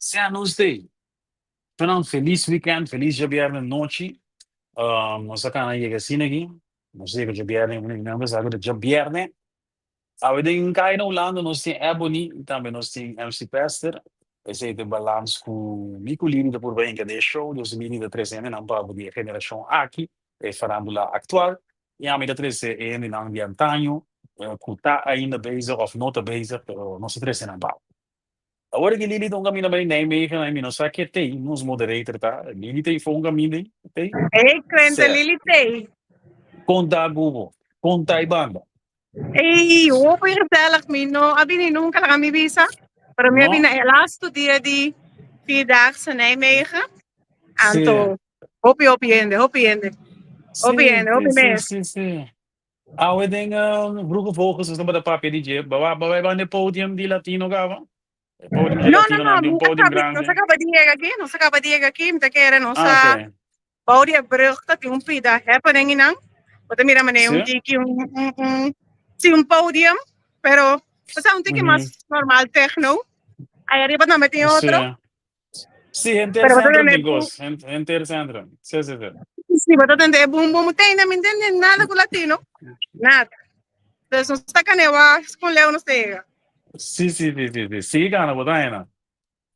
Sean Tuesday. Então, feliz weekend, feliz dia viernes noite. Nós acá na Yegasina aqui. Não sei que dia viernes, não mas agora dia viernes. A verdade em cá no Holanda nós temos Ebony e também nós temos MC Pastor. Esse é de balance com Mico Lini da por bem que de show, dos mini da 13 não para a geração aqui, é farándula atual. E a minha 13 é em de antanho, que está ainda bezig of not bezig, pero nós 13 não para. Agora que Lili tong kami naman na may kami no sakit nos moderator ta. Lili tay phone kami ni tay Ei, Crente se Lilitei. conta gubo, conta ibanda. Ei, opo yung dalak mino. Abi ni nung kami bisa. Para mi abi No? na last dia di Fidak sa Nijmegen. Sì, Anto, hopi yende, hopi yende. Hopi sì, yende, sì, hopi sì, mes. sì, sì. Ah, wedding vroege volgers is dan bij de papi DJ. Bawa bij een podium di Latino gava. Podium di No, no, Latino no, na di un mi podium acabit, no sa grande. kabadiega aqui, no sa kabadiega aqui, mta kere no Ah, sa ok. Baudia Brugta, tem pida happening inang. Bota mira mane Sì. tiki sim podium, pero basta tiki Mhm. mas normal techno. Aí arriba na tem Sì. outro. Sì, enter Pero bota centro tende amigos. Enter centro. Sì, sì, sì. sim, bota tende boom boom tem na mintende nada com latino. Nada. Então não está canewa com leo no stega. Sì, sì, sì, sì, sì. Sì, gana, botaina.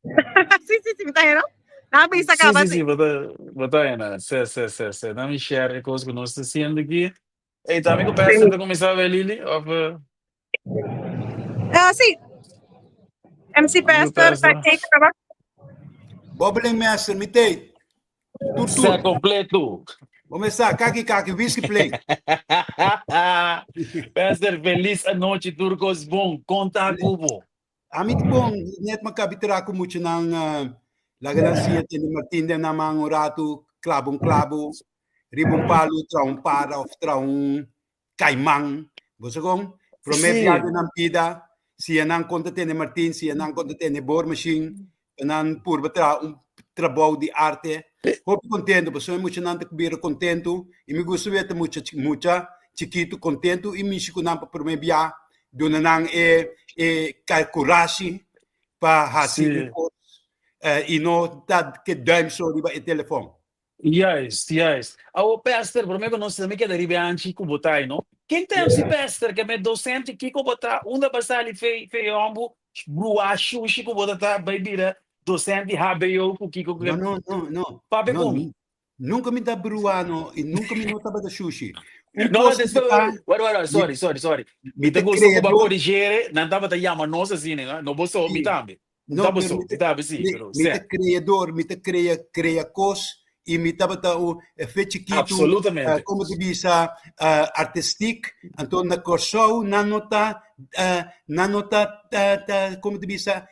Sim, tá vendo? Na bisa Sì, acaba sì, assim. sì, botaina. Sì, sì, sì, sì. Dammi share cose che non sto sendo aqui. E também que peça Sim. de começar a ver Lili. Of, Ah, sim. MC amigo Pastor, tá peça. aqui, tá? Bubbling Master, mitei. Sé Tur. completo. Começar, kaki, whisky play. Pastor, feliz a noite, Turcos. Bom, conta cubo. Amit bom, net makabitira ko muito ng laganancia ni Martin de namang oratu, klabong, ribong palo, traung para, of traung kaimang. Bosogong, promediado Sim. ng pida, siya nang konta ni Martin, siya nang konta ni Bor Machine, nan purba trabalho de arte. Hope contento, pessoa muito não te contento, e me gusta ver muito chiquito contento, e me chico não para promediar, dona nang calculatie para fazer Sim. e não tá que duim só riba e telefone. Yes, yes. O Pastor, por me conosce me che arrivi anche cubo tai, no? Quem tem si Pastor che me docente que cubo ta, unda basali fe ombu, brua shushi cubo ta, baby, docente habeyo ku kiko No. pape comi. Nunca me dá bruano e nunca me notava da sushi. No, Coisa que tá, sorry. me Mi te te gusto cuba criador, corrigere, non tava ta yama nosa sine, no boso mi tambi. no, Tabo so, mi tabi sì, però, me te se. criador, me te cria cos e me tava o chiquito, Absolutamente. como te bisa artistic, então na corso na nota como te bisa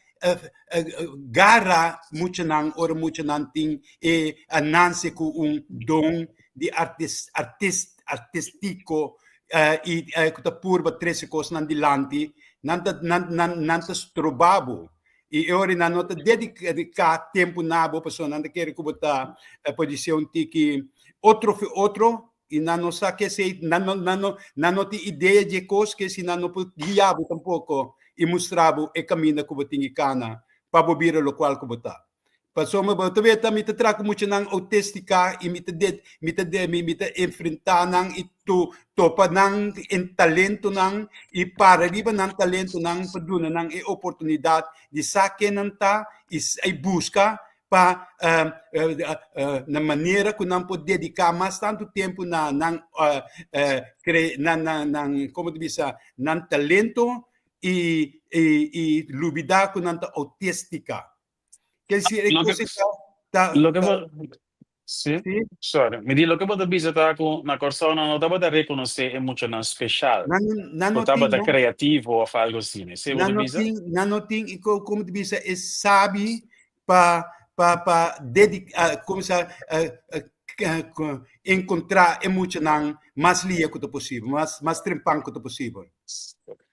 gara muito nang ting e ananse ku dom de artistico e kuta purba trese cos nandilanti nanta strobabo e ora na nota dedicar tempo nabo pessoa nanta quer kubota posição tiki outro e na nossa que sei na nota ideia de cos que se na no guiabo tampouco e mostrava e caminho que eu tinha cana para bobir o qual que eu tá. Passou me botou ver também te trago muito nang autística e me te enfrentar nang itu topa nang em talento nang e para riba nang talento nang paduna nang e oportunidade de saque nang ta e busca para na maneira que não pode dedicar mais tanto tempo na como diz na talento e lubida con nanta autística. Che si Lo che, così lo che sì, sì, sorry, mi di lo che potete visitare con una persona non da riconoscere è molto non speciale, o da creativo o fare così, se potete visitare? nanoting iko como te bisa é sabe pa dedicar como se encontrar emocional mais lia que possível, mais trempan que possível.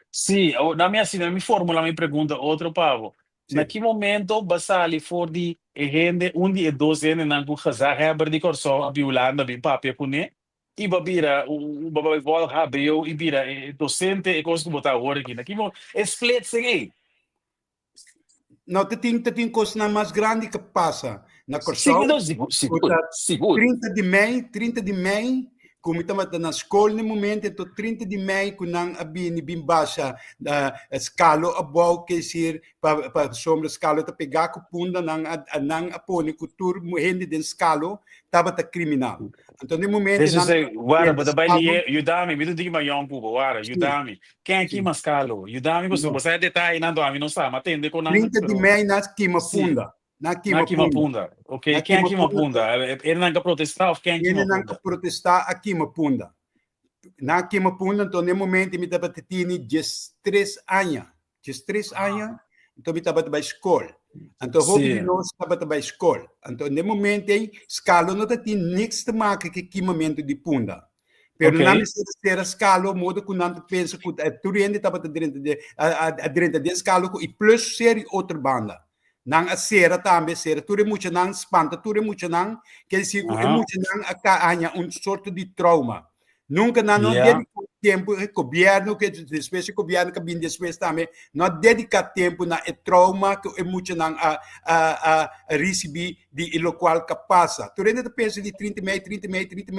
Sì, la mia mi formula mi pergunta outro Pavo. Na Sì. que momento basali for di e gente un di e dos ene nan ku khazar haber di corso a biulanda bi papi pune i babira u baba vol habeo i bira e docente e cos ku bota ora aqui na que mo é split sing ei. não, tem coisa na mais grande que passa na Corsol. Seguro. 30 de maio, como estamos na escola no momento, então 30 de maio, quando não havia baixa escalo a boa, que ser para sombra escalo, tá pegar com punda, não apone cultura, gente de escalo, estava criminal. Então no momento, This is a wara, but the baile yudami, me do ma young people, wara, yudami. Quem aqui mascalo? Yudami, você é detalhe, não dorme, não sabe, mas tem de 30 de maio, na queima punda. Na Quimapunda. Ok, quem é Quimapunda? Ele não quer protestar, quem é Ele não Quimapunda? quer protestar a Quimapunda. Na Quimapunda, então, no momento, eu estava tendo 13 anos. 13 anos, então eu estava na escola. Então, eu não estava na escola. Então, no momento, a escala não tem niks te maken com o queimamento de punda. Pero não ser a escala, o modo que não pensa que tu rende estava dentro de escala e plus ser outra banda. Nang a sera também sera ture muito nang espanta ture muito nang que dizer é muito nang a sorte de trauma nunca não dedica tempo governo que depois o governo que vem depois também não dedica tempo na trauma que é muito nang a receber de lo qual que passa tu ainda pensa de 30 mei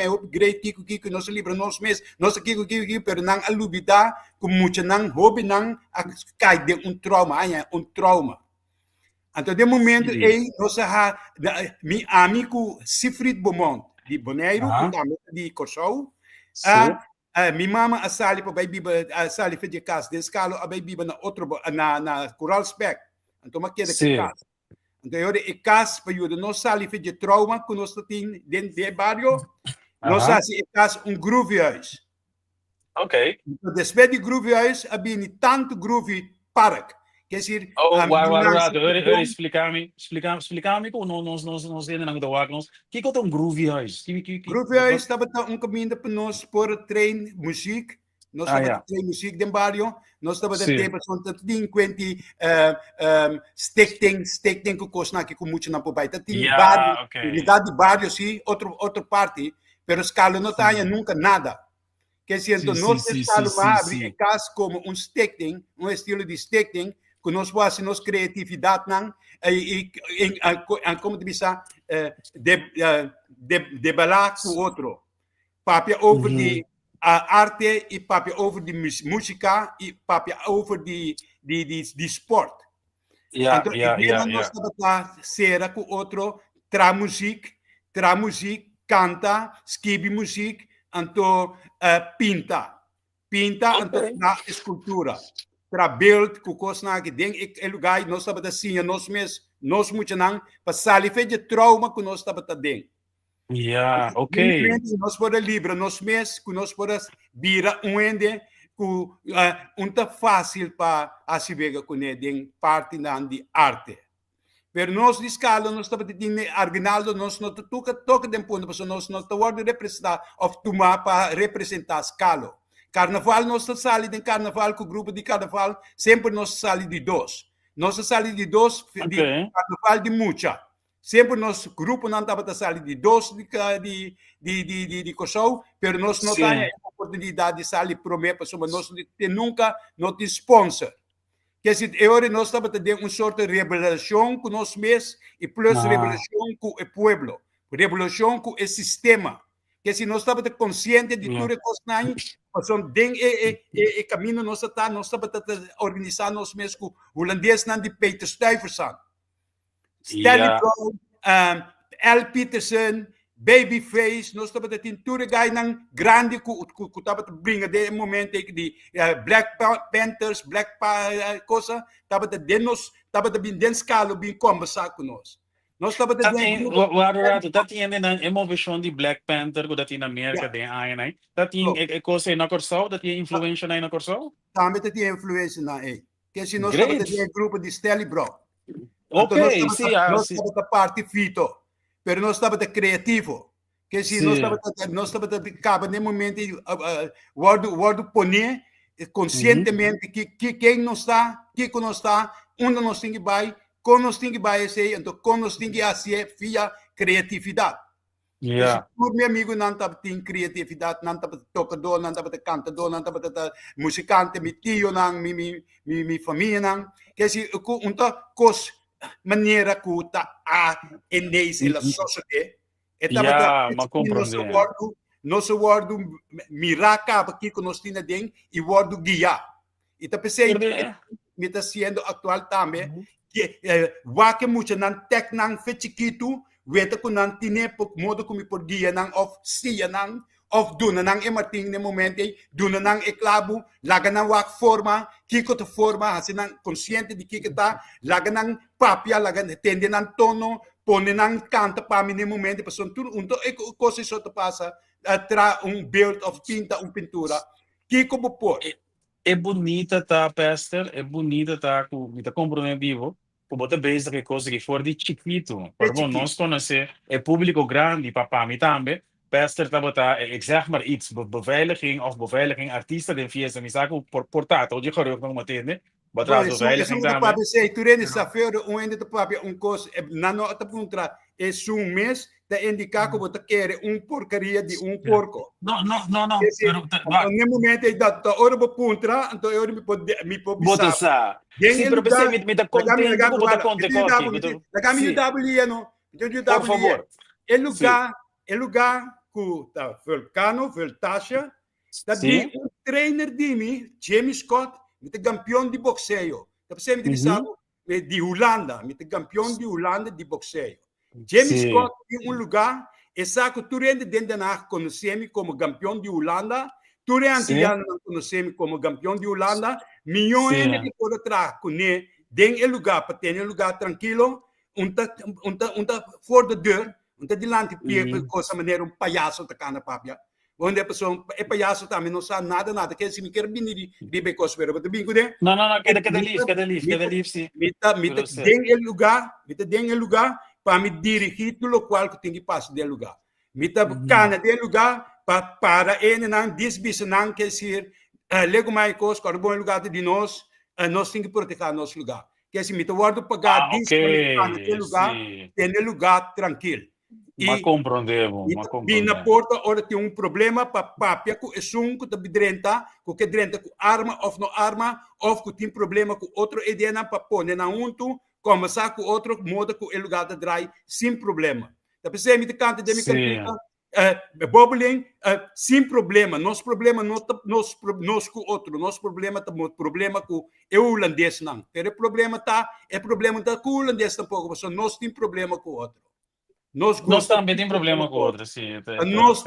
upgrade kiko nosso livro nosso mês nosso kiko pero nang alubida como muito nang hobby nang a cai de trauma então, de momento, nós meu amigo Sifrid Beaumont, de Bonaire, de Corsol, minha mama a sali para vai biba a sali de casa, de escala a vai biba na outro na Coral Spec. Então, uma queda que casa. Então, eu de casa para eu nós sali de trauma que nós temos dentro de bairro, nós assim casa groove house. Ok. Então, depois de groove house, havia tanto groove park. Quer dizer, explicar-me como nós ainda não o que é um groovy house? Groovy house estava caminho para nós por trein música, nós estava trein música de bairro, nós estava de tempo são tanto de enquanto sticking que costa aqui com muito na pobaita, tem bairro, unidade de bairro sim, outra parte, pero escala não tem nunca nada. Quer dizer, então nós escala vai abrir caso como sticking, estilo de sticking que nós fazemos nossa criatividade e como te disse debalar com o outro papel over de arte e papel over de música e papel over de sport então nós estamos ser com o outro tra música canta escreve música então pinta então na escultura para build com coisa que tem é lugar nós estamos assim nós muito não passar ali fez de trauma que nós estamos dentro nós por livre nós mesmos que nós por vira ende que tá fácil para asiver com ele parte de arte pero nós de escala nós estamos tendo Arginaldo nós não toca tempo nós não estamos representar of tomar para representar escala Carnaval, nossa sala de carnaval, com o grupo de carnaval, sempre nossa sala de dois. Nossa sala de dois, de carnaval de mucha. Sempre nosso grupo não estava na sala de dois de Kosovo, mas nós não temos a oportunidade de sair para mim, porque nós nunca não tem sponsor. Quer dizer, agora nós estamos tendo uma sorte de revelação com nós mesmos e plus revelação com o povo, revelação com o sistema. Que se nós estamos conscientes de tudo que são o caminho nós estamos organizando nós mesmos com o holandês de Peter Stuyvesant, Stanley Brown, Al Peterson, Babyface, nós estamos tendo tudo que grande que estava brinca de momento de Black Panthers, Black coisa, estava bem escala bem conversar com nós. Nós estamos dat é uma versão de Black Panther que tem na América tem aí, né? Dat é coisa na Corsol, dat é influência na Corsol? Também tem influência na aí. Que se nós estamos tendo grupo de Stanley Brown. Ok, nós estamos da parte fito, pero nós estamos criativo. Que se nós estamos acaba no momento word poner conscientemente que quem não está, que não está, onde nós tem que vai. Quando nós temos que fazer, então quando nós temos que fazer via criatividade. Yeah. Por meu amigo não estava tem criatividade, não estava tocador, não estava cantador, não estava musicante, meu tio não, minha família não. Quer dizer, unta cos maneira que tá a endência da sociedade. Estava Yeah, ma nosso compreender. word, miraca aqui que nós temos dentro e word guia. E tá pensei, me está sendo atual também que que muito não tec não fechiquito weta ko nan tine modo ko mi por dia nang of siya nang of duna nang emating ne momente duna nang eklabo laga nang wak forma kiko to forma hasi nang consciente di kikita laga nang papia laga tende nang tono pone nang canta pa mi ne momente pason tu unto e cose sotto passa tra build of pinta pintura kiko bo por É bonita, tá, Pastor? É bonita, tá, com tá comprometido. Com bota base que coisa que for de chiquito. Por bom, nós conhecemos é público grande, papá, me também. Pastor, tá, bota, ik zeg maar iets, beveiliging of beveiliging, artiesten den fiesta, me saco portato, de choreo como atende. Bota beveiliging também. Tu rende safeu ende de papia coisa nano ata puntra é mês da indicar que você quer porcaria de porco. Não. No momento da hora do puntra, então eu me pode bota sa. Sim, pero pensei me tá contente, bota conte coque. Por favor. É lugar que tá vulcano, voltaxa, da de trainer de mim, James Scott, me campeão de boxeio. Tá pensando que sabe de Holanda, me campeão de Holanda de boxeio. James Scott tem lugar, exato, tu rende dentro da conhecemos como campeão de Holanda, tu rende conhecemos como campeão de Holanda, milhões de por trás, com ele, dentro do lugar, para ter um lugar tranquilo, fora da dor, delante de coisa maneira palhaço tá cana papia. Onde a pessoa é palhaço também não sabe nada, quer se me quer vir de bem coisa, mas bem cuidado. Não, cada livro, sim. Me dentro lugar para me dirigir tudo o qual que tem que passar do lugar. Me tá cana do lugar para ele não desbisa não quer dizer lego mais coisa, para bom lugar de nós temos que proteger nosso lugar. Quer dizer, me tá guardo pagar tem lugar tranquilo. Ma compreendemos. E na porta, ora tem problema para papia com esum que tá bidrenta, que drenta com arma ou não arma, ou que tem problema com outro ideia para pôr na unto, começar com outro modo que o lugar da drai sem problema. Tá pensando me canta de me bobbling sem problema. Nosso problema não tá nós com outro, nosso problema tá problema com o holandês não. Pero problema tá com o holandês tampouco, mas nós tem problema com o outro. Nós também tem problema com o outro, sim. Nós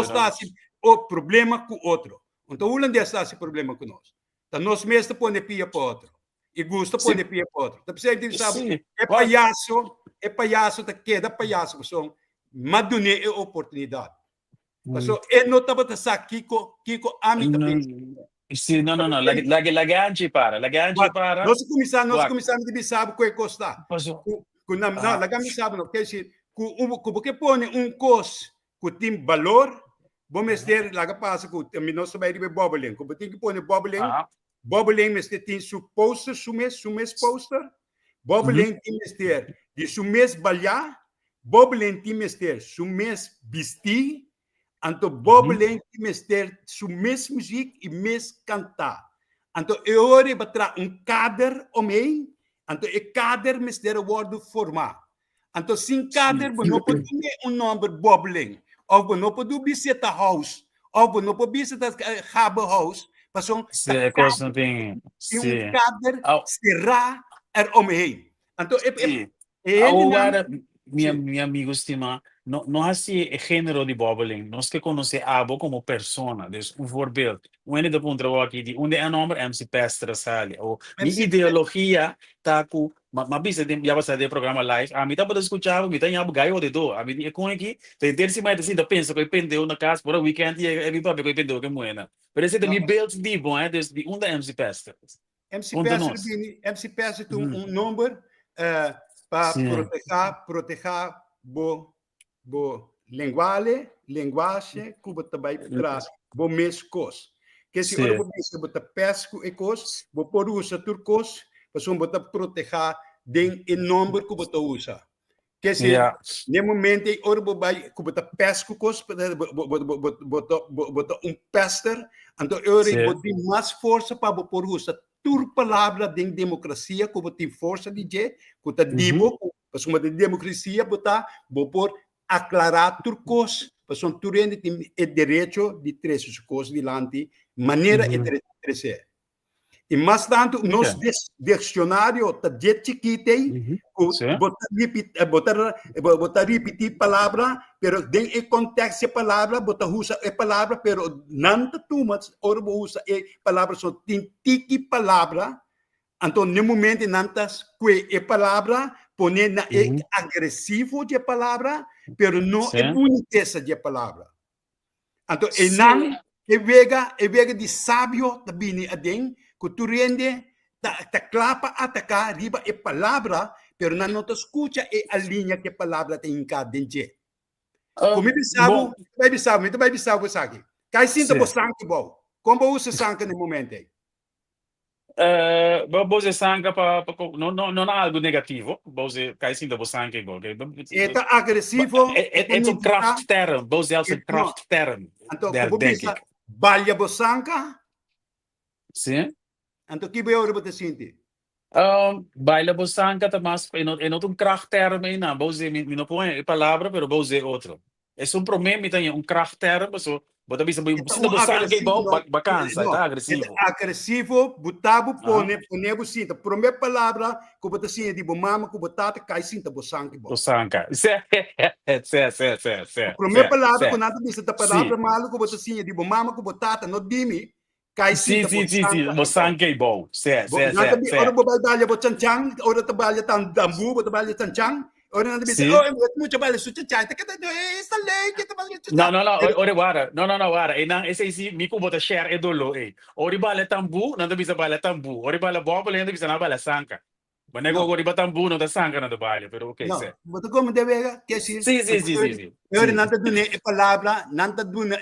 está assim, o problema com o outro. Então o holandês está assim problema com nós. Então nós mesmo põe pia para outro. E gosta põe pia para outro. Então você sabe, é palhaço, tá queda palhaço, pessoal. Mas dune é oportunidade. Pessoal, é não tá para sa Kiko ami também. Sim, não. Lagante para. Nós começamos de sabe que custa. Não, lagante sabe não, quer dizer porque põe costo que tem valor, vamos ter lá que passa que nós vai de bobbling, como tem que pôr bobbling, mas tem su poster, su mês poster, bobbling tem que ter de su mês balhar, bobbling tem que ter su mês vestir, então bobbling tem que ter su mês música e mês cantar, então eu ore para cader homem, então é cader mas ter o word formar. Então, sem cader, você não pode ter número bobbling, ou você não pode visitar house, ou você não pode visitar harbor house, porque cader será omheen. Então, agora, meu amigo estima, não há esse gênero de bobbling, nós que conhecemos Abo como persona, um voorbeeld. Onde de ponto aqui de onde é o nome MC Pestra sale, ou minha ideologia tá com mas bisa já vai sair programa live. A mim tá para escutar, a mim tá em Abu Gaio de do, a mim é com aqui, tem terça mais assim, da pensa que pendeu na casa por weekend e é bem para que pendeu que moena. Parece que me build de bom, desde onde é MC Pestra. MC Pestra tem número para proteger bo linguagem que também traz bo mescos. Que se ora você bota pesco e cos, bo por usa turcos, para você botar proteger den número que você usa. Kasi, Yeah. no momento, ora babay, kubota pesco kos, bota pester, anto ora Sim. bota mais força para por usa tur palavra de democracia, kubota força de je, kuta dibo, pas uma de democracia bota por aclarar turcos, pas on turende tem o direito de trazer as coisas dilante, maneira de trazer. E mais tanto, nos dicionário tá de chiquitei, Sim. botar repetir palavra, pero den e contexto palavra, botar usa e palavra, pero nanta tumas, ora usa e palavra só tiki palavra, então no momento nantas que e palavra pone na e agressivo de palavra, pero não é boniteza de palavra. Então e nan e vega de sábio tabini adem Kuturiende ta clapa atacar riba e palavra, pero na nota escucha e a linha que a palavra tem em cada dente. Como vai bisabo sabe. Cai sinta bo sangue bom. Como usa sangue no momento? Bose sangue não há algo negativo. Bose cai sim do sangue bom. É agressivo. É um krachtterm. Bose é um krachtterm. Então, como bisa balha bo sangue? Sim. Então, que vai ora botar sinti? Baila bosanca mas não tem krachtterm aí não. Bose não põe palavra, pero bose é outro. É um problema tem um krachtterm, so bota bisa sinta bosanca bom, bacança, tá agressivo. Agressivo, botabo pone sinta. Primeira palavra, que bota sinta de mama, que botata cai sinta bosanca bom. Bosanca. Primeira palavra, que nada bisa da palavra malo, que bota sinta de mama, que botata no dimi. Sim, bosanca é bom. Ora babalha bo chanchan, ora trabalha tambu, bo trabalha chanchan. Ora nada bisa, muito trabalho su chanchan. Essa lei que trabalha chanchan. Não, ora. E não, esse mico bota share é dolo, Ora bala tambu, nada bisa bala tambu. Ora bala bobo, nada bisa na bala sanca. Mas nego ora bala tambu, não da sanca nada bala, pero ok, se. Bota como deve, que sim. Sim. Ora nada dune é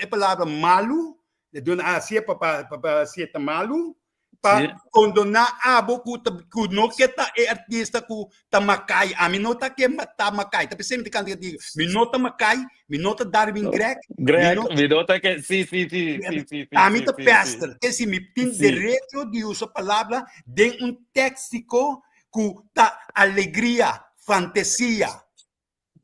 palavra malu. De dona asia para sieta malu para condenar abo ku no kita e artista ku tamakai a minota que tamakai tapi sempre kan digo minota makai minota Darwin Greg minota que sim a minota pester que se me tem direito de usar palavra de texto ku ta alegria fantasia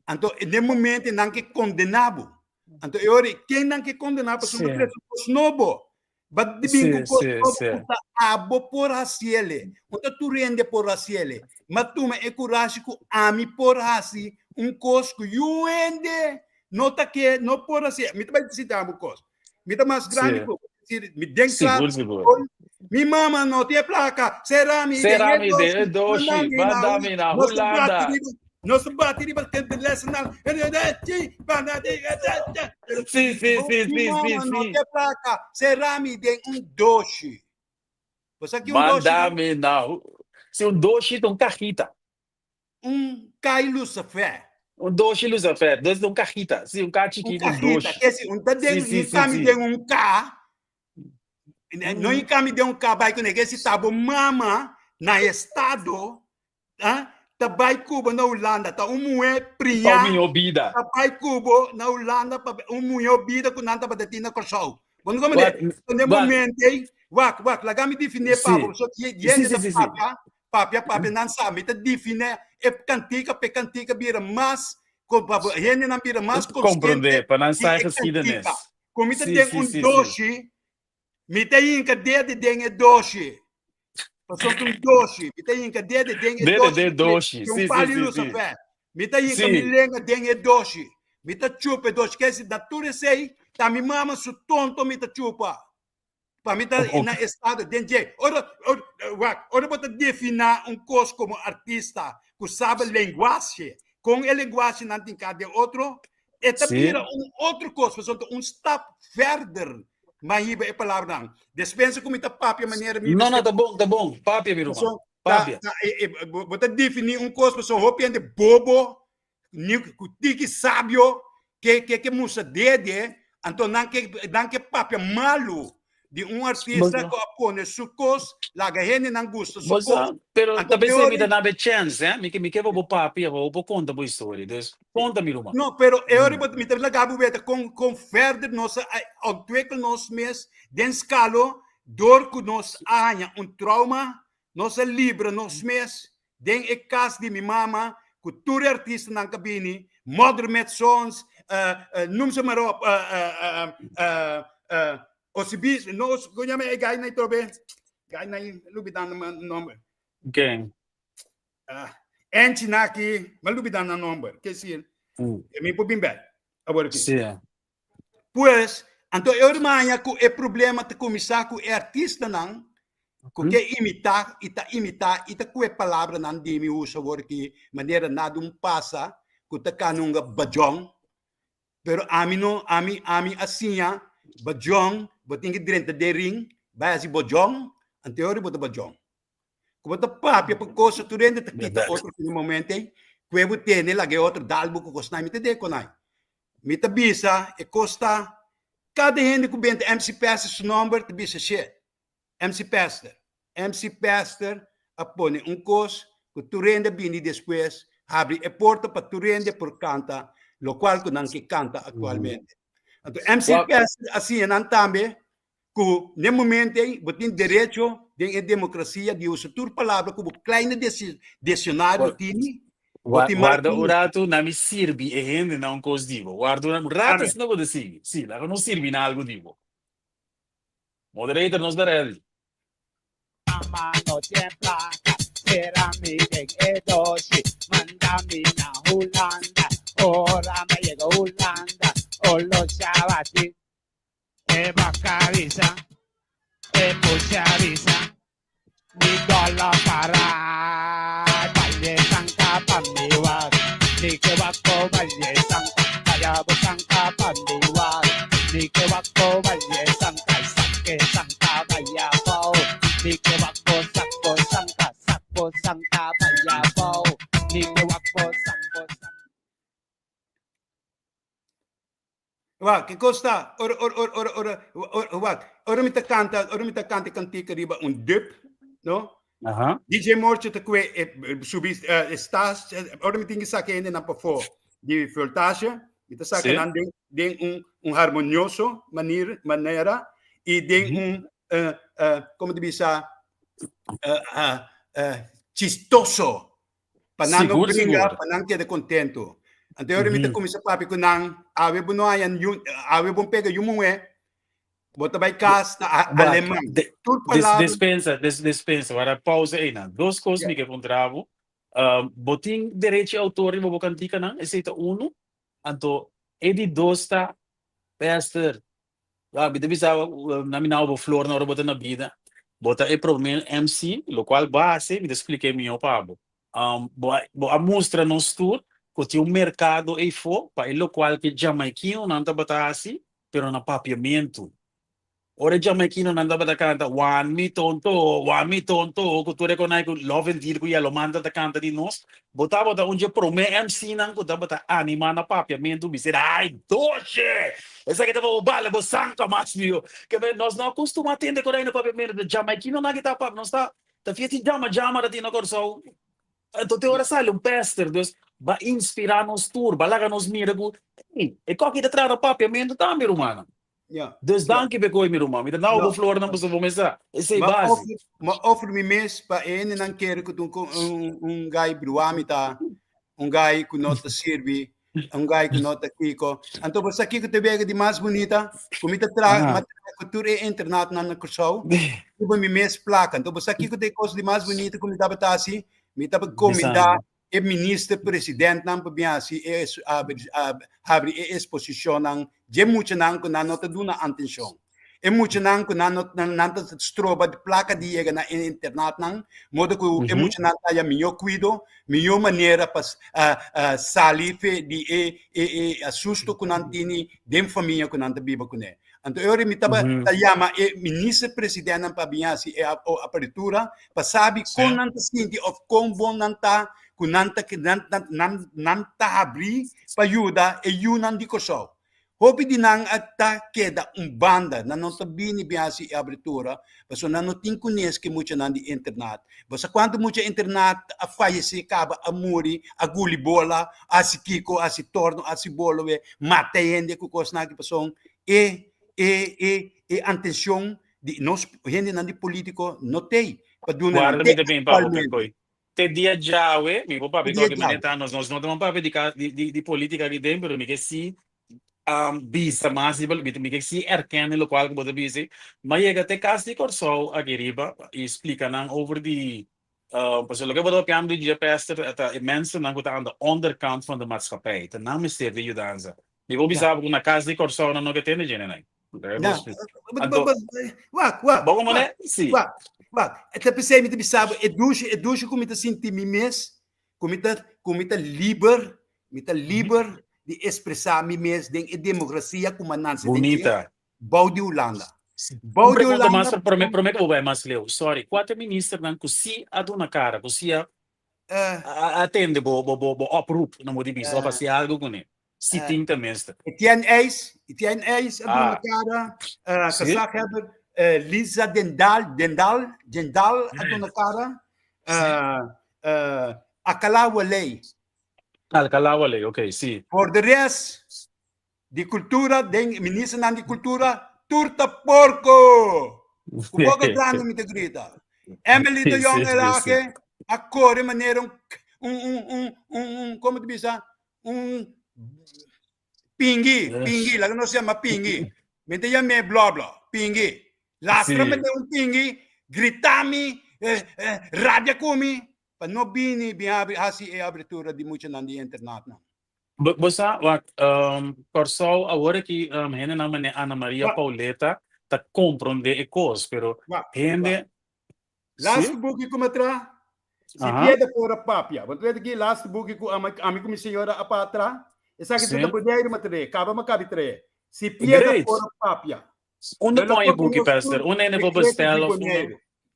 então no momento não que condenado. Então, quem não quer condenar para subir os nobo, mas de bem que abo por raciele, então tu rende por raciele, mas tu me é coragem com ami por raci, cosco yuende, nota que não por raciele, me também dizer amo cos, me tá mais grande me den claro, mi mama não tem placa, será me de doshi, mandame na Holanda. Nós batemos bastante nacional. Sim. Não tem placa. Cerame de doshi. Você aqui mandame na. Se doshi tem cajita. Cai Lucifer. Doshi Lucifer. Dois tem cajita. Se cajita chiquito doshi. Esse cami tem cá. Não cami de cá vai com esse tabo mama na estado, Tabai Cuba na Holanda, tá umué pria. Obida. Tabai Cuba na Holanda, umué obida com nanta batatina com show. Quando como no momento, wak, lagami definir papo, só que papia não sabe, tá definir é cantica vira mais, gente não vira mais compreender, para não sair resquida como tá tem doce, me tem cadeia de dengue doce. Passou com doce, me tem que de doce, sim. Me tem que me lenga dengue doce, me tá chupa doce, que se da tudo sei, tá me mama su tonto me tá chupa. Para me tá na estado dengue. Ora bota definir coisa como artista, que sabe linguagem, com a linguagem não tem cada outro, e também outro coisa, um step further. Mas é palavra não. Dispensa como está papia maneira. Não, tá bom. Papia, meu irmão. Papia. Você definir coisa, pessoa, roupa de bobo, que sábio, que musa dede, então não que papia malu, de artista Mas- que apone su cos, laga hene ng gusto su Mas, cos. pero Ang talvez teoria- me dá chance, me quer vou papi, vou conta boa história. Conta-me uma. No, pero eori bot mita lagabu beta com verder nos ontwikkel nos mes den scalo door ku nos anya trauma nos libra nos mes den cas di mi mama ku tour artista nan kabini modern met sons noem ze maar op osibis no kunya me gay na itobe gay na lubidan number Okay. Enchinaki malubidan na number kasi mi po bimbe. Agora aqui. Sim. Pois, então eu manha que o problema de começar com o artista não, que imitar, ita com a palavra não de me usa agora que maneira nada passa, que tá canunga bajong, pero ami assim, bajong, boting que dentro de ring, vai assim bajong, anterior bota bajong. Como tá papi por coisa tu dentro de kita outro no momento, que eu tenho lá que outro dalbo que costa me te de conai. Mita bisa, e costa, cada gente que bente MC Pastor su number, te bisa shit. MC Pastor, apone cos, que tu rende bini después, abre e porta para tu rende por canta, lo qual que não que canta atualmente. Então, MC Pastor, assim, não também, que no momento, botin direito de democracia, de usar tur palavra, como kleine dicionário, tini, Guarda o rato não me serve e rende não cos divo. Guarda o rato se não vou decidir. Sim, lá não serve na algo divo. Moderator nos dá ready. Mano tiembla, será mi de Edoshi, mándame na Holanda, ora me llega Holanda, olo chavati, bacavisa, puchavisa, mi dola para, baile sanka pamiwa, ni que wako baile sanka, kayabo sanka pamiwa, ni que wako baile sanka, sanke sanka bayabo. Nike wako sako sanka bayabo. Nike wako sako sanka. Wa, que costa, ora mi ta canta cantica riba dip, no? Aham. DJ Morcho te kwe subis estás, ora mi tingi sa que na pa fo di voltage, mi ta sa que nan den harmonioso manera e den como te bisa chistoso panang Seguro, bringa seguro. panang queda contento anterior mi te começa papi ko nang awe buno ayan awe bom pega yumwe bota vai cas alemão tudo palavra Dispensa. Agora pausa aí, não. Duas coisas me que encontravo. Botin direito de autor e vou cantica não. Esse é um. Anto edi dosta pastor. Me deve ser na minha nova flor na hora bota na vida. Bota é problema MC, lo qual base me expliquei meu pabo. A mostra nos tour que tinha mercado aí fo para o qual que jamaiquino não tá batasi, pero na papiamento. Ora jamaiquino não tá batacanta, one me tonto, que tu reconhece que love and deal que ya lo manda da canta de nós. Botava da onde promete MC não que tá bata anima na papiamento, me será ai doce. Essa que tava o bala, o santo mas viu. Que nós não costumamos atender com aí no papiamento de jamaiquino não que tá pap, nós tá fiati jama da tina corso. Então te ora sai pastor, Deus vai inspirar nos tour, balaga nos mirago. E qualquer da trara papiamento tá meu humano. Dus danke bekoi mi rumah. Mita na flor na puso pomesa. Esse é base. Ma offer mi mes pa nang kere ko guy bruami ta guy que nota servi guy que nota kiko. Anto basta kiko te vega di mais bonita. Kumita tra cultura internet na kursaw. Iba mi mes placa. Anto basta kiko te cos di mais bonita kumita batasi. Mita pag komida e ministro-presidente ng pabiasi abre exposition ng je mucho nang ko nanota duna atensyon. E mucho nang ko nanota stroba de placa di na internet nang modo ko e mucho nang taya mio cuido, mio maniera pas salife di asusto ko nantini dem famiglia ko nanta biba ko ne. Anto ori mitaba tayama e ministro-presidente ng pabiasi e apertura pasabi kon nanta sinti of kon bon nanta kunanta nanta abri payuda e yun ang di ko so. Hopi dinang atta queda banda na não tabini biasi e abertura, mas não tem conhece que muito na internet. Mas quando muita internet a falhece acaba a muri, a guli bola, a si kiko, a si torno, a si bolo mata gente que cos na que passou e atenção de nós gente na de político notei para Guarda mi bem papo actualmente. coi. Te dia jawe, mi po papi Dia ko che jawe. maneta nós não tamo papi di politica aqui dentro, mi que si bisa masibel bit mi que si erken lo qual que bisi, mas chega até casi corso aqui riba e explica nan over die pas lo que bodo piam di GPS ata mensen nan kuta aan de onderkant van de maatschappij. Ten naam is de judanza. Mi po bisa ko na casi corso na no que tende gene nai. Bom como né? Sim. Até pensei me sabe eduche como te sentir me mes, como te liber de expressar me mes de democracia como nanse Bonita. Bau de Holanda. Bau de Holanda. Mas prometo vou mais leu. Sorry, quatro ministros nan kusi aduna cara, kusi atende bo oproep na mo dibis, ou fazer algo com ele. Se tem também esta. Etienne Eis aduna cara, casakhebber Lisa Dendal aduna cara, Akalawalei. Alcalawale, ok, sim. Por de rest, de cultura, de ministro de cultura, turta porco! O pouco grande me grita. Emily de Jong Elake, a corre maneira como te diz, pingui, lá não se chama pingui. Me te chama blá blá, pingui. Lastra me de pingui, gritami, rabia comi. Para não bini hasi e abertura de muito na internet não. Bosa wat corso agora que hene naman ni Ana Maria Pauleta ta compreende ecos, pero hende last book que matra se pieda fora papia. Vou ter aqui last book que ami como senhora a patra, essa que tu poder matre, acaba macabi tre. Se pieda fora papia. Onde põe o book pastor? Onde ele vou bestel of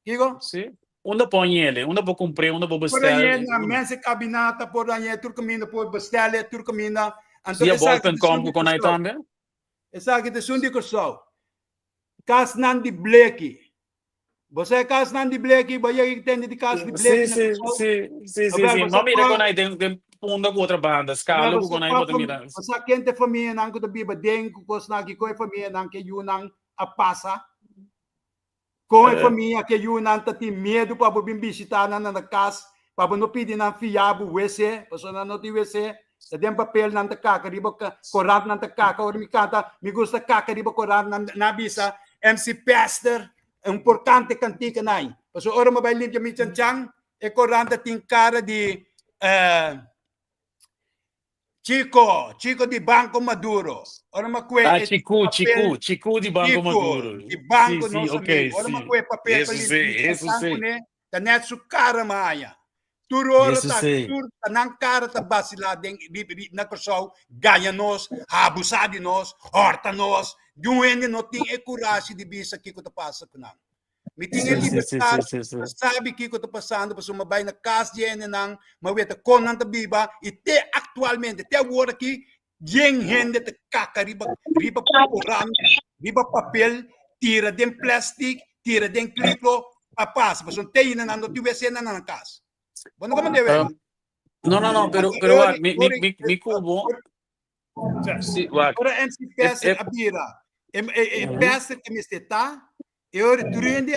Digo? Sim. Onde põe ele? Onde vou comprar, onde vou bestel? Por aí na mesa cabinata, por aí turcamina por bestel, turcamina. Sia bol.com con aí também? Essa que te sundi ko so. Kas nan di bleki. Você kas nan di bleki, baya entende de kas di bleki. Sim. Não mira com aí tem punda com outra banda, escala com aí outra mira. Você quente família nan ko da biba dengo ko snagi ko família nan que yunang a passa. Com a família que eu não tenho medo para vir visitar na casa, para não pedir na fiabo WC, para não ter WC, se tem papel na caca, riba corante na caca, ou me canta, me gusta caca, riba corante na bisa, MC Pastor, importante cantica na aí. Para so ora mabay limpia mi chanchan, e corante tem cara de Chico di Banco Maduro. Ora ma que Chico di Banco Maduro. Di Banco sì, nosso okay, amigo. Ora sì. ma que papel Isso sei. Ta net su cara maia. Turoro Isso ta sei. tur tanang cara ta basila deng na kosaw gaya nos, abusa di nos, horta nos. Duende no ting e kurasi di bisa kiko ta pasa kunang. Mitingin libertad, sabe que eu estou passando para sumabay na casa de nang maweta con nang tabiba ite actualmente até agora aqui yen gente te caca riba paporan, riba papel, tira den plastic, tira den clico, papas, mas não tem na não tivesse na casa. Bueno, como deve? No, pero mi cubo. Sí, wa. Ora MC Pesa abira. Pesa que me está eu durante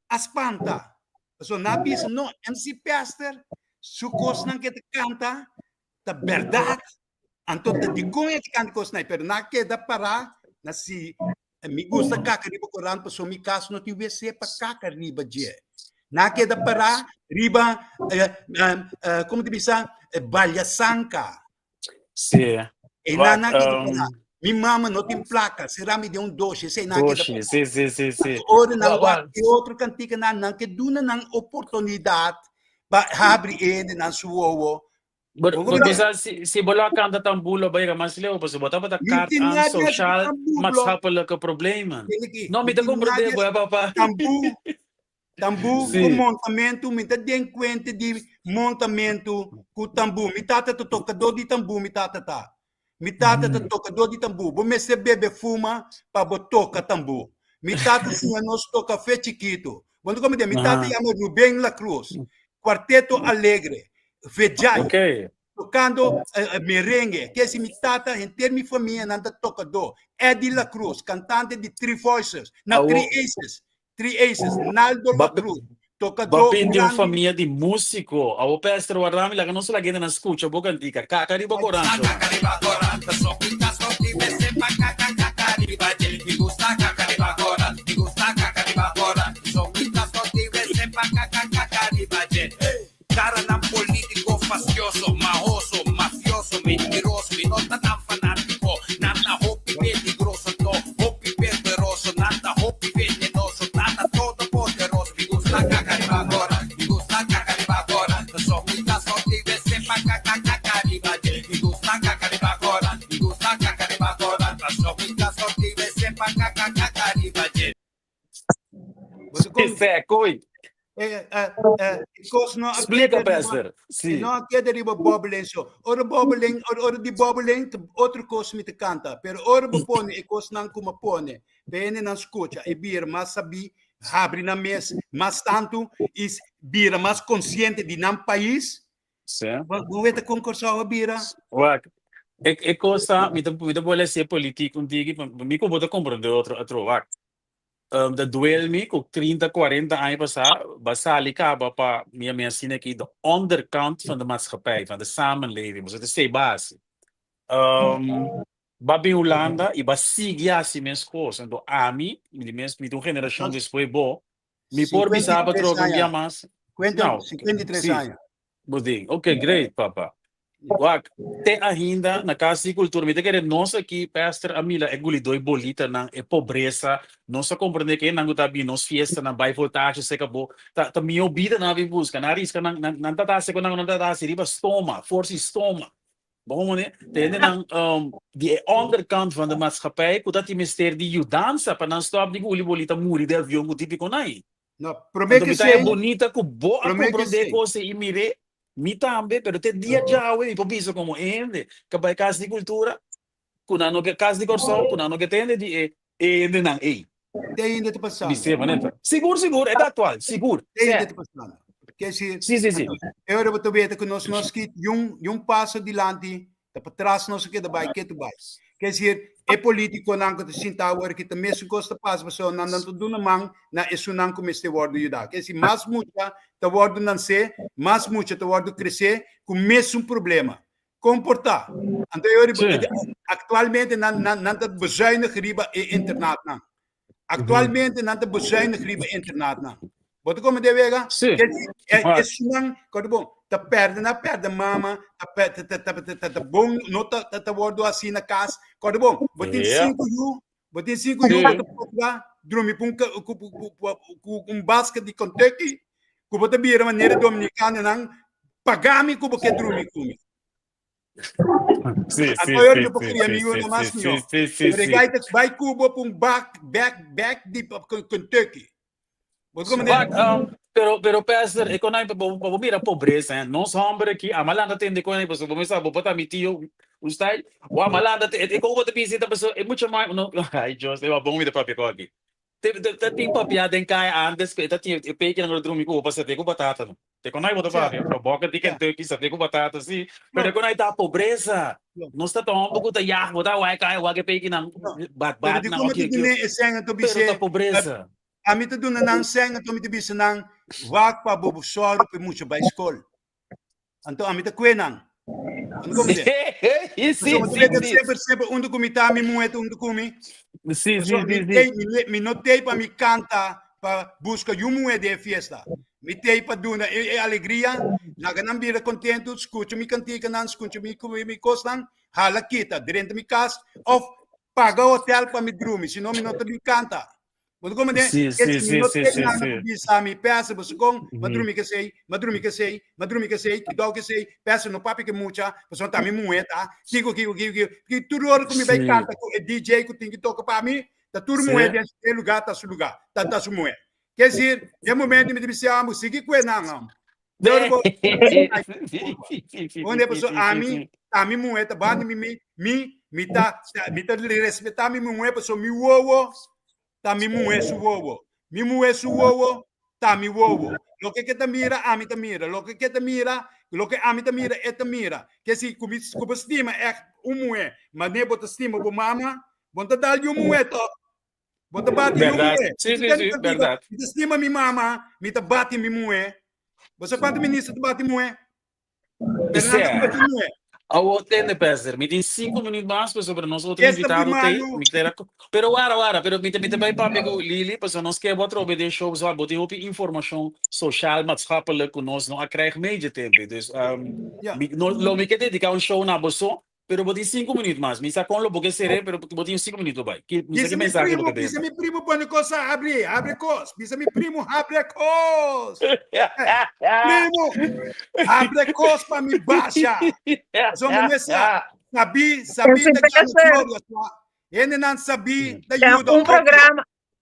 a spanta. So na bisa no MC Pastor sukos nang kita canta ta verdade. Anto ta digong et canta kos na pero na queda para na si me gusta kakariba koran pa so mi caso no tivesse pa kakariba je. Na queda para riba como te bisa balhasanca. Sim. E na queda para mi mama não tem placa, será me deu doce, sei na Doce, sim. Ora não que outro cantica não que duna não oportunidade para abrir ele na sua But si bola kanta tambulo ba mas leo pa subota pa kat ang social maatschappelijke problemen. No, me dá compreender pa. Tambu com montamento, me dá delinquente de montamento com tambu, me tata tocador de tambu, me tata. Mi tata ta tocador de tambu. Bo me se bebe fuma para bo toca tambu. Mi tata sinha nos toca fe chiquito. Quando como mi tata Ajá. chama Rubén La Cruz. Quarteto Alegre. Vejai. Ok. Tocando merengue. Que se mi tata em ter mi família nanda tocador. Eddie La Cruz, cantante de Three Voices. Na Awo, Three Aces. Three Aces. Naldo La bap- Cruz. Tocador bapin di grande. família di músico. Awo pestro warami la non solo na escucha boca antica. Kakariba corancho. Cara ng politiko, fasyoso, mahoso, mafioso, mentiroso, minota ng fanatiko, nata hopi peligroso to, hopi perveroso, nata hopi venenoso, nata todo poderoso, mi gusta kakaribagora, mi gusta kakaribagora, so mi caso vive sepa kakaribagora, mi gusta kakaribagora, mi gusta kakaribagora, so mi caso vive sepa kakaribagora. Isso é coi. Explica, Pester. Sim. Não quer deriva bobbling so. Ora bobbling, ora di bobbling, outro coisa me te canta. Pero ora bopone e coisa não como pone. Bene não escuta. E bira mais sabi, abre na mesa, mais tanto, is bira mais consciente de nam país. Sim. Você concursar a bira? Wak. E cosa, mi te vuole ser politico, mi ko bota compreender outro wak. Da duel mi ko 30, 40 anos basali ka pa minha sien aqui de onderkant van de maatschappij, van de samenleving, dus het is de basis. Babi Holanda, e basigi assim minhas coisas, então a mim, me uma geração depois bo, me por bisaba trocar dia mais. Não, 53 sim. anos. Buding. Ok, great, papa. Wak, te ainda na casa de cultura, me te querer nós aqui, pastor Amila, é gulidoi bolita na é pobreza, nós a compreender que não tá bem, nós fiesta na vai voltar, se acabou, tá me obida na vi busca, na risca na tá se quando não tá se riba stoma, força stoma. Bom, né? Tende na die onderkant van de maatschappij, que dat die mister die judança para não stop die guli bolita muri de avião que típico nai. Não, prometo que Então é sim. bonita que boa Prometo que compreender sim. coisa e mire. Mi tambe, pero te dia já we, po piso como ende, que vai casa de cultura, kunano que casa de corso, kunano que tende de ende nang ei. Tem ainda te passando. Mi se maneta. Seguro, é da atual, seguro. Tem ainda te passando. Quer dizer, Sim. eu vou te ver que nós que um passo adiante, para trás nós que vai que tu vai. Quer dizer, é político não que te sinta agora que também se gosta passa pessoa não não tudo na mão na isso não como este word ajudar. Quer dizer, mais muita te word não ser, mais muita te word crescer com mesmo problema. Comportar. Então eu atualmente não te bezuinig riba e internet não. Atualmente não te bezuinig riba internet não. Wat como de vega? Sim. É sunang, quando bom, tá perde mama, tá bom, não tá wordo assim na casa. Quando bom, botin 5 yu, tá poder dormir com basket de Kentucky, que botar bira maneira dominicana não, pagami que porque dormir comigo. Sim. Regaita vai Cuba para back de Kentucky. Pero pastor, economia para mira pobreza, nós homem aqui, a malanda tem de coisa, pessoa, vamos saber, botar mi tio, o style, o a malanda tem, como botar visita pessoa, é muito mais, não, ai, Deus, é bom vida para pegar aqui. Tem papiada em cá antes, que tinha peque na dormir com você tem com batata, não. Tem quando aí botar para boca de quem tem que saber com batata, sim. Pero quando aí tá pobreza, nós tá tão pouco tá já, botar vai cair, o que peque na bat na aqui. Pero tá pobreza. A mim te doen nang senga to mi te bisa nang wak pa bobo soro pe mucho ba school. Anto a mim te kwenang. Ano ko mide? Sim. Sempre undo kumita mi mueto undo kumi. Sim. Mi notei pa mi canta pa busca yumu de fiesta. Mi tei pa duna e alegria, naganang bira contento, escucho mi cantica nan, escucho mi costan, hala kita, dirente mi cas, of paga hotel pa mi drumi, sino mi nota mi canta. Quando como de sim. Bisa mi peça você com madrumi que sei que dog que sei peça no papi que mucha você tá me moeda kigo que tudo hora como vai canta com DJ que tem que tocar para mim tá tudo moeda é lugar tá su lugar tá su moeda quer dizer é momento me disse a música que é não onde a pessoa a mim Tami mué, tá bani mi tá respeitar mi mué, pessoa mi wowo, tá mi mué su wowo. Mi mué su wowo, tá mi wowo. Lo que te mira, a mí te mira. Lo que te mira, lo que a mí te mira, te mira. Que si como estima echt mué, mas nem bota estima bo mama, bota dar yo mué to. Bota bate yo Verdade. mué. Sim, sim, sim, verdade. Mi estima mi mama, mi te bate mi mué. Você quanto ministro te bate mué? Certo. Bernardo mué. Ao atende, Pastor, me tem 5 minutos mais para sobre nós outro Esta invitado tem, primário- me terá, pero pero me tem papo com Lili, para nós que outro obeder show, só botar op informação social, maatschappelijk, com nós não a krijg meio tempo, dus Ja. lo me que dedicar show na bosso, pero botar 5 minutos mais, me saca lo porque seré, pero botar 5 minutos vai. Que me Dice saca mi mensagem primo, porque dice mi primo, pone cosa, abre cos. Dice mi primo, abre cos. Primo, abre cos para mi baixa. So, Vanessa, sabi MC da Pastor. glória. Ele não sabi da Ya, ajuda.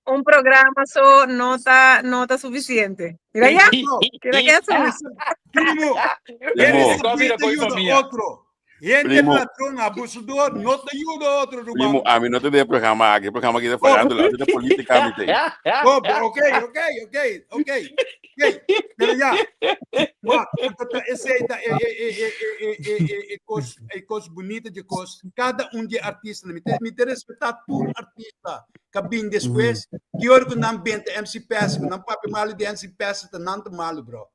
un programa só nota suficiente. Mira ya, mira que eso es. Primo, Primo. ele Combina sabi da com a ajuda família. outro. Ele Primo. ladrão, abusador, não da ajuda outro, Primo, irmão. a mim não tem programa aqui é farándula, é política, a mim tem. Ok. Pero já. Esse é coisa bonita de coisa. Cada de artista, me tem respeitar tudo artista. Cabine depois, que hora que não benta MC Pass, não papi malo de MC Pass, não tá malo, bro.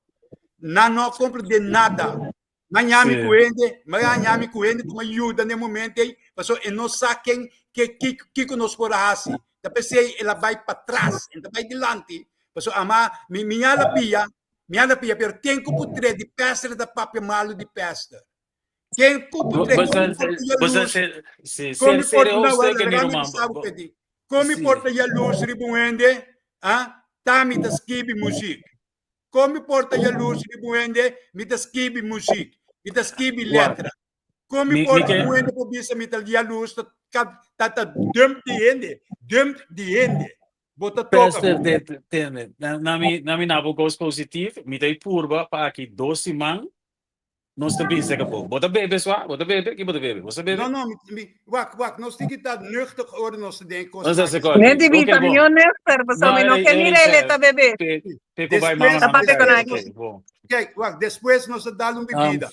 Não compra de nada. Manhami Sim. kuende, manhami kuende, tu ajuda no momento aí, passou e não saquem que nós por assim. Depois ela vai para trás, ela vai delante. Passou ama minha lapia, pero quem que putre de peste da papel malo de peste. Quem que putre Você come ser porta você que nem não uma. come Sim. porta ya luz ribuende, tami da skibi music. Come porta ya luz ribuende, mi da skibi music, mi da skibi letra. Come porta ribuende po bisa mi da ya luz tata dum di ende. Bota toca. Pastor, na mi nabo goes positivo, me dei purba para aqui 12 man, nós também se acabou. Bota bebê só, bota bebê, que bota bebê, você bebê? Não, wacht, nós temos que estar nuchter geworden, nós temos Nós já se que corre. Gente, vita, yo nester, pues a mí no que mire ele tá bebê. Peco vai Después- mama. Tapate con Ok, bom. Kijk, wacht, depois nós damos bebida.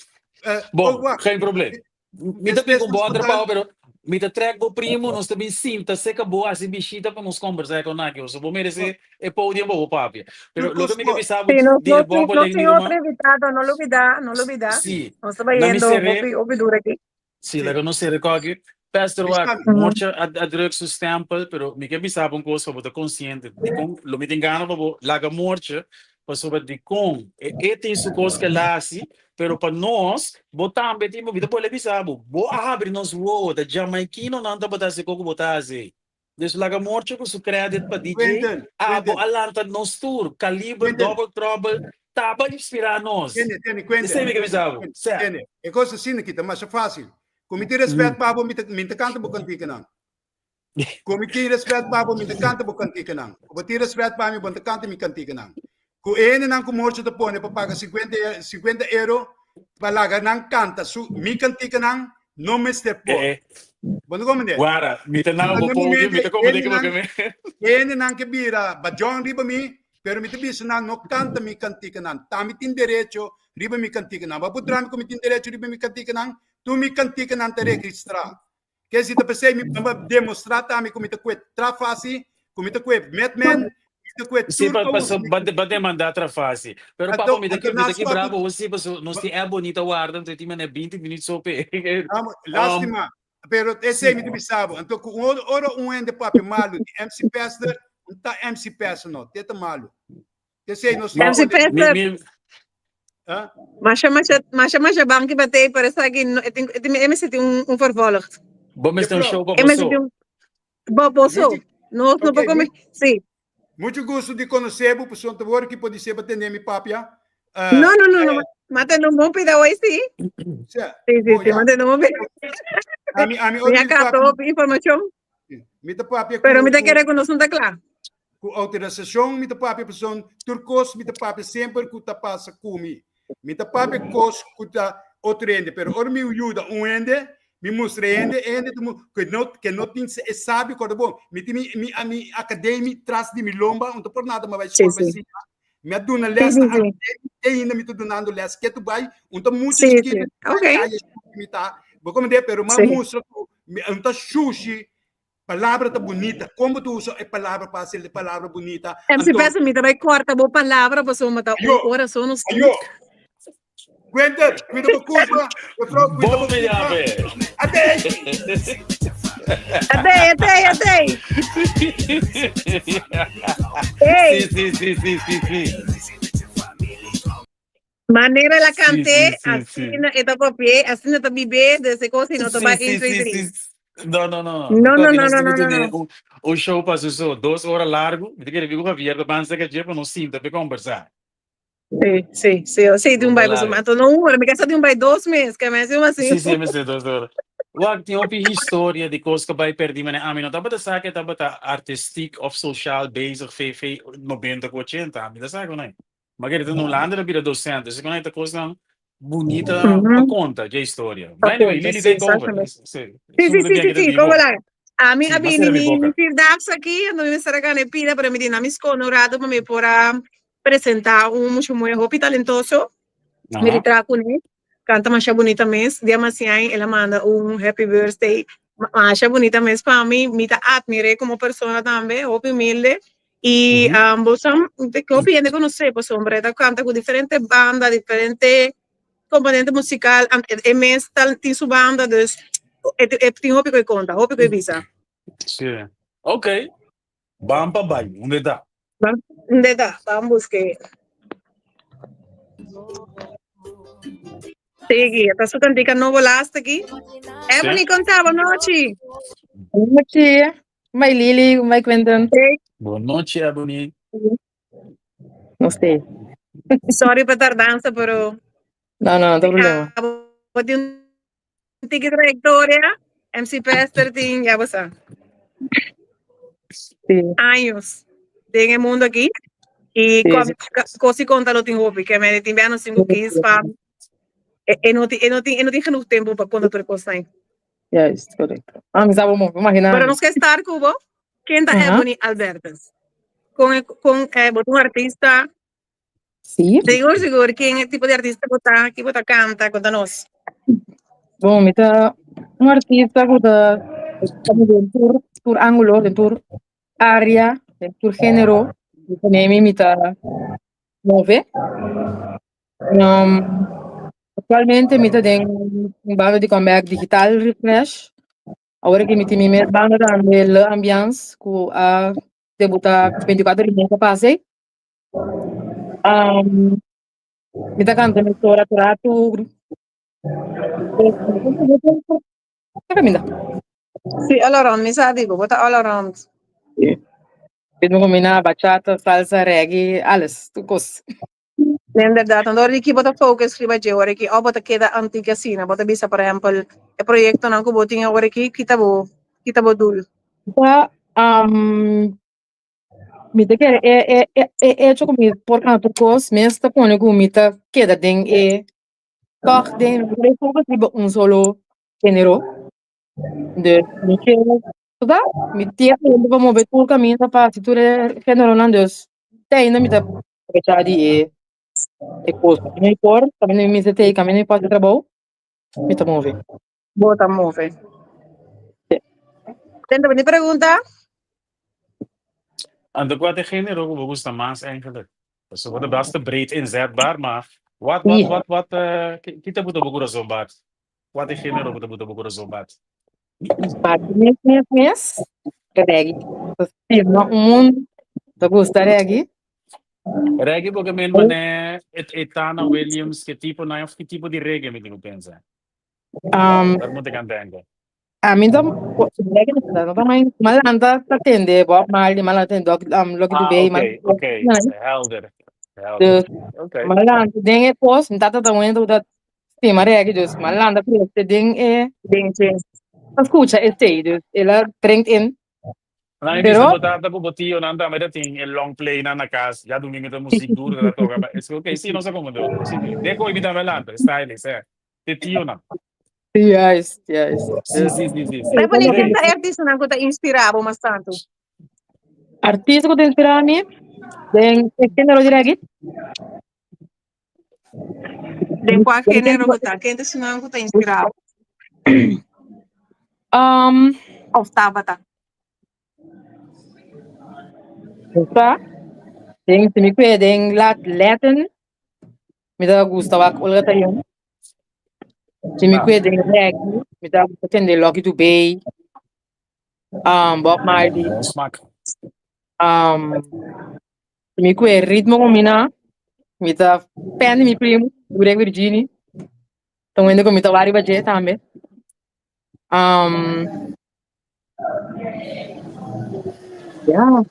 Bom, wacht. geen probleem. Me também com boa pau, pero me te trago o primo, nós também sinta seca boa assim bichita para nos conversar com nada. Eu só vou merecer é pouco boa papi. Pero lo que me avisava Sí, no de boa tiene otro invitado, no lo olvida. Sim. No estaba Na yendo, miseria- dura aqui. Sim, legal, não sei recoge. Pastor, Está- morte a drugs o stempel, pero me que avisava um coisa para consciente de como lo me engano para laga morte, para sobre de como tem isso coisa que lá assim, pero para nós botar bem tipo vida pode avisar, bo abre nos uou da jamaicano não tá botar se coco botar assim. Deixa laga morte com su crédito para DJ. Quentin, Bo alanta nos tour, calibre, Quentin. double trouble, tá para inspirar nós. Quentin, Isso aí me que avisava. Certo. Quentin, é coisa assim aqui, mas é fácil. Comité respeito para me canta bukan tika não. Comité respeito para me canta bukan tika não. Comité respeito para me bukan canta me cantica não. Ko ene nang kumorso te pone para pagar 50 euro para lagar nang canta su me cantica não, não me step por. Bom como é? Guarda, me te não vou pôr, me te como de que me. Ene nang que bira, bajong riba mi, pero mi te bisa nang no canta mi cantica nang. Tami tin derecho riba mi cantica nang. Baputrami ko mi tin derecho riba mi cantica nang. Tu mi cantica nang te registra. Que se te pensei mi demonstrar tami ko mi te kwet trafasi, ko mi te kwet metmen, mi te kwet Sim, turco. pode mandar outra face. Pero Então, papo, me daqui então, bravo, você passou, nós tem é bonita guarda, então tem 20 minutos só pe. Lástima. Pero esse mi te bisabo. Então, com ora ende papi malo de MC Pastor, não tá MC Pastor não, teta malo. Esse não MC Pastor. Mas banki batei para estar aqui, MC tem vervolg. Vamos ter um show para MC você. tem boboso. No Ok, come. Sim. Muito gosto de conhecer o pessoal do work que pode ser batendo mi papia. No. Mate no mo pida hoy sí. Sí, mate no mo pida. A mim Me acá todo informação. Mi te papia. Pero me te quer reconocer não tá claro. Com autorização, mi te papia pessoa turcos, mi te papia sempre que ta passa comi. Mi te papia cos que ta outro ende, pero ora me ajuda ende, me mostra ende que não tem sabe quando bom, a minha academia traz de milomba, não por nada, mas vai Sim, escola sim. me aduna Sim, les sim, na sim. academia ainda me tô donando les que tu vai, muito Sim, chiquito, sim. Ok. me tá, vou comer pero mas Sim. mostra tu sushi. Palavra tá bonita. Como tu usa a palavra para ser palavra bonita? MC Então, peça me também corta boa palavra, você vai matar Ayo. oração no ayo. Cuenta para culpa. Eu falo, cuida Bom, para me culpa. ver. Até. Até. Ei, Sim. maneira ela cante, Sim. assim, eta papier, assim, eta bebê, desse coisa, e não tá vai entre Sim. Não. Não, Porque não, aqui não, nós não, temos não, não, não. o show passou só 2 horas largo, e que ele viu o Javier, pensa que é para não sinta para conversar. Sim. Eu sei de um bairro, Vamos lá. mas tô não, me quer de um bairro 2 meses, que é mesmo assim. Sim, mas é 2 horas. Wag tinha uma história de coisas que vai perder, mas a mim não estava a saber que estava artístico ou social bezig, 90 com 80, a mim não sabe, não. Mas ele não landa da vida docente, isso é uma coisa bonita para Uhum. conta de história. Pra But anyway, conta, Lily sim, take over. exatamente. Sim, Sim, como lá. A mim, Sim, mas era minha me boca. firdapsa aqui, não me será que me pida, para me dizer, me esconorado, para me para apresentar muito muito talentoso, me Aham. retrato com ele, canta mais bonita mesmo, dia mais assim, ela manda happy birthday, mais bonita mesmo para mim, me tá admirei como pessoa também, humilde, e você que opinião que não sei, pues hombre, canta com diferentes bandas, diferentes componente musical, é mesmo tem sua banda, dus tem roupa que conta, roupa que visa. Sim. Ok. Vamos para baixo. Onde está? Onde dá? Vamos buscar. Sigue, tá sua cantica novo last aqui. É Sim. bonito contar, boa noite. Boa noite. Mai Lili, mai Quentin. Boa noite, Ebony. Não sei. Sorry para tardança, pero Não tem problema. vou ter tica trayectória, MC Pester tem, já você. Sim. Anos. Tem o mundo aqui. E coisa conta lo tem roupa, que me tem bem 5 15 para eu não tenho genoeg tempo para contar tudo coisa aí. Yes, correto. Mas vamos imaginar. Pero nos que estar Cubo, quem tá Ebony Albertas. Com um artista, Sim. seguro, quem é tipo de artista que bota canta, conta nós. Bom, mita artista que está tour ângulo, tour área, tour género, também mita move. Actualmente mita tem banda de comeback digital refresh. Agora que mita minha banda também ambiance que a debutar 24 horas que passei. Mita canta mi storia tratto cammina. Sì, allora mi sa tipo, bota all around. Vedo combina bachata, salsa, reggae, alles, tu cos. Inderdaad, dan die bota focus riba je ore ki bota queda antica sina, bota bisa por ejemplo, e proyecto nan ko boting ore ki kita bo dul. Pa mita quer é como por canto cos, mas tá pone com mita queda den toch den focus riba solo género de toda mi tia quando vamos ver todo o caminho da parte tu género não Deus tem na mita aproveitar de coisa não importa também me tem caminho para o trabalho mita move Bota move. Tenta me pergunta? En de wat género me gusta más eigenlijk. Dus ze worden best breed inzetbaar, maar wat, kita butuh buku zobat. Wat género butuh buku zobat. Mas reggae não mundo tá gosta reggae Reggae porque men mané Etana Williams, que tipo de reggae me tenho pensa. Daar moet ik aan denken. a mim dá reggae não dá mais malanda tá tende Bob Marley malanda tende Lucky Dubé Okay. Helder. Okay. malanda tem pos não tá muito da tema reggae dus malanda preste tem escuta dus ela bringt in Nou, Pero- bisa botata po botiyo nanda may dating long play na nakas, ya dumingin ito musik duro na toka. It's okay, sino sa komodo? Sige, deko ibita malanda, stylist, eh. Tio na. Yes. Sim, sim, sim, sim. Mas bonito Bem, essa artista não que te inspirava bastante. Artista que te inspira a mim, tem género de reggae. De qual gênero que tá? Quem te ensinou que te inspirava? Ou estava, tá? Tá? Tem se me cuida em Latin, me dá gusto a olhar tayo. Se me ah, cuida em reggae, me dá gusto atender Lucky Dubé, Bob Marley, bom smaak. se me cuida ritmo combina, me dá pen mi primo, Greg Virginie, então ainda com me dá vários budget também. Yeah.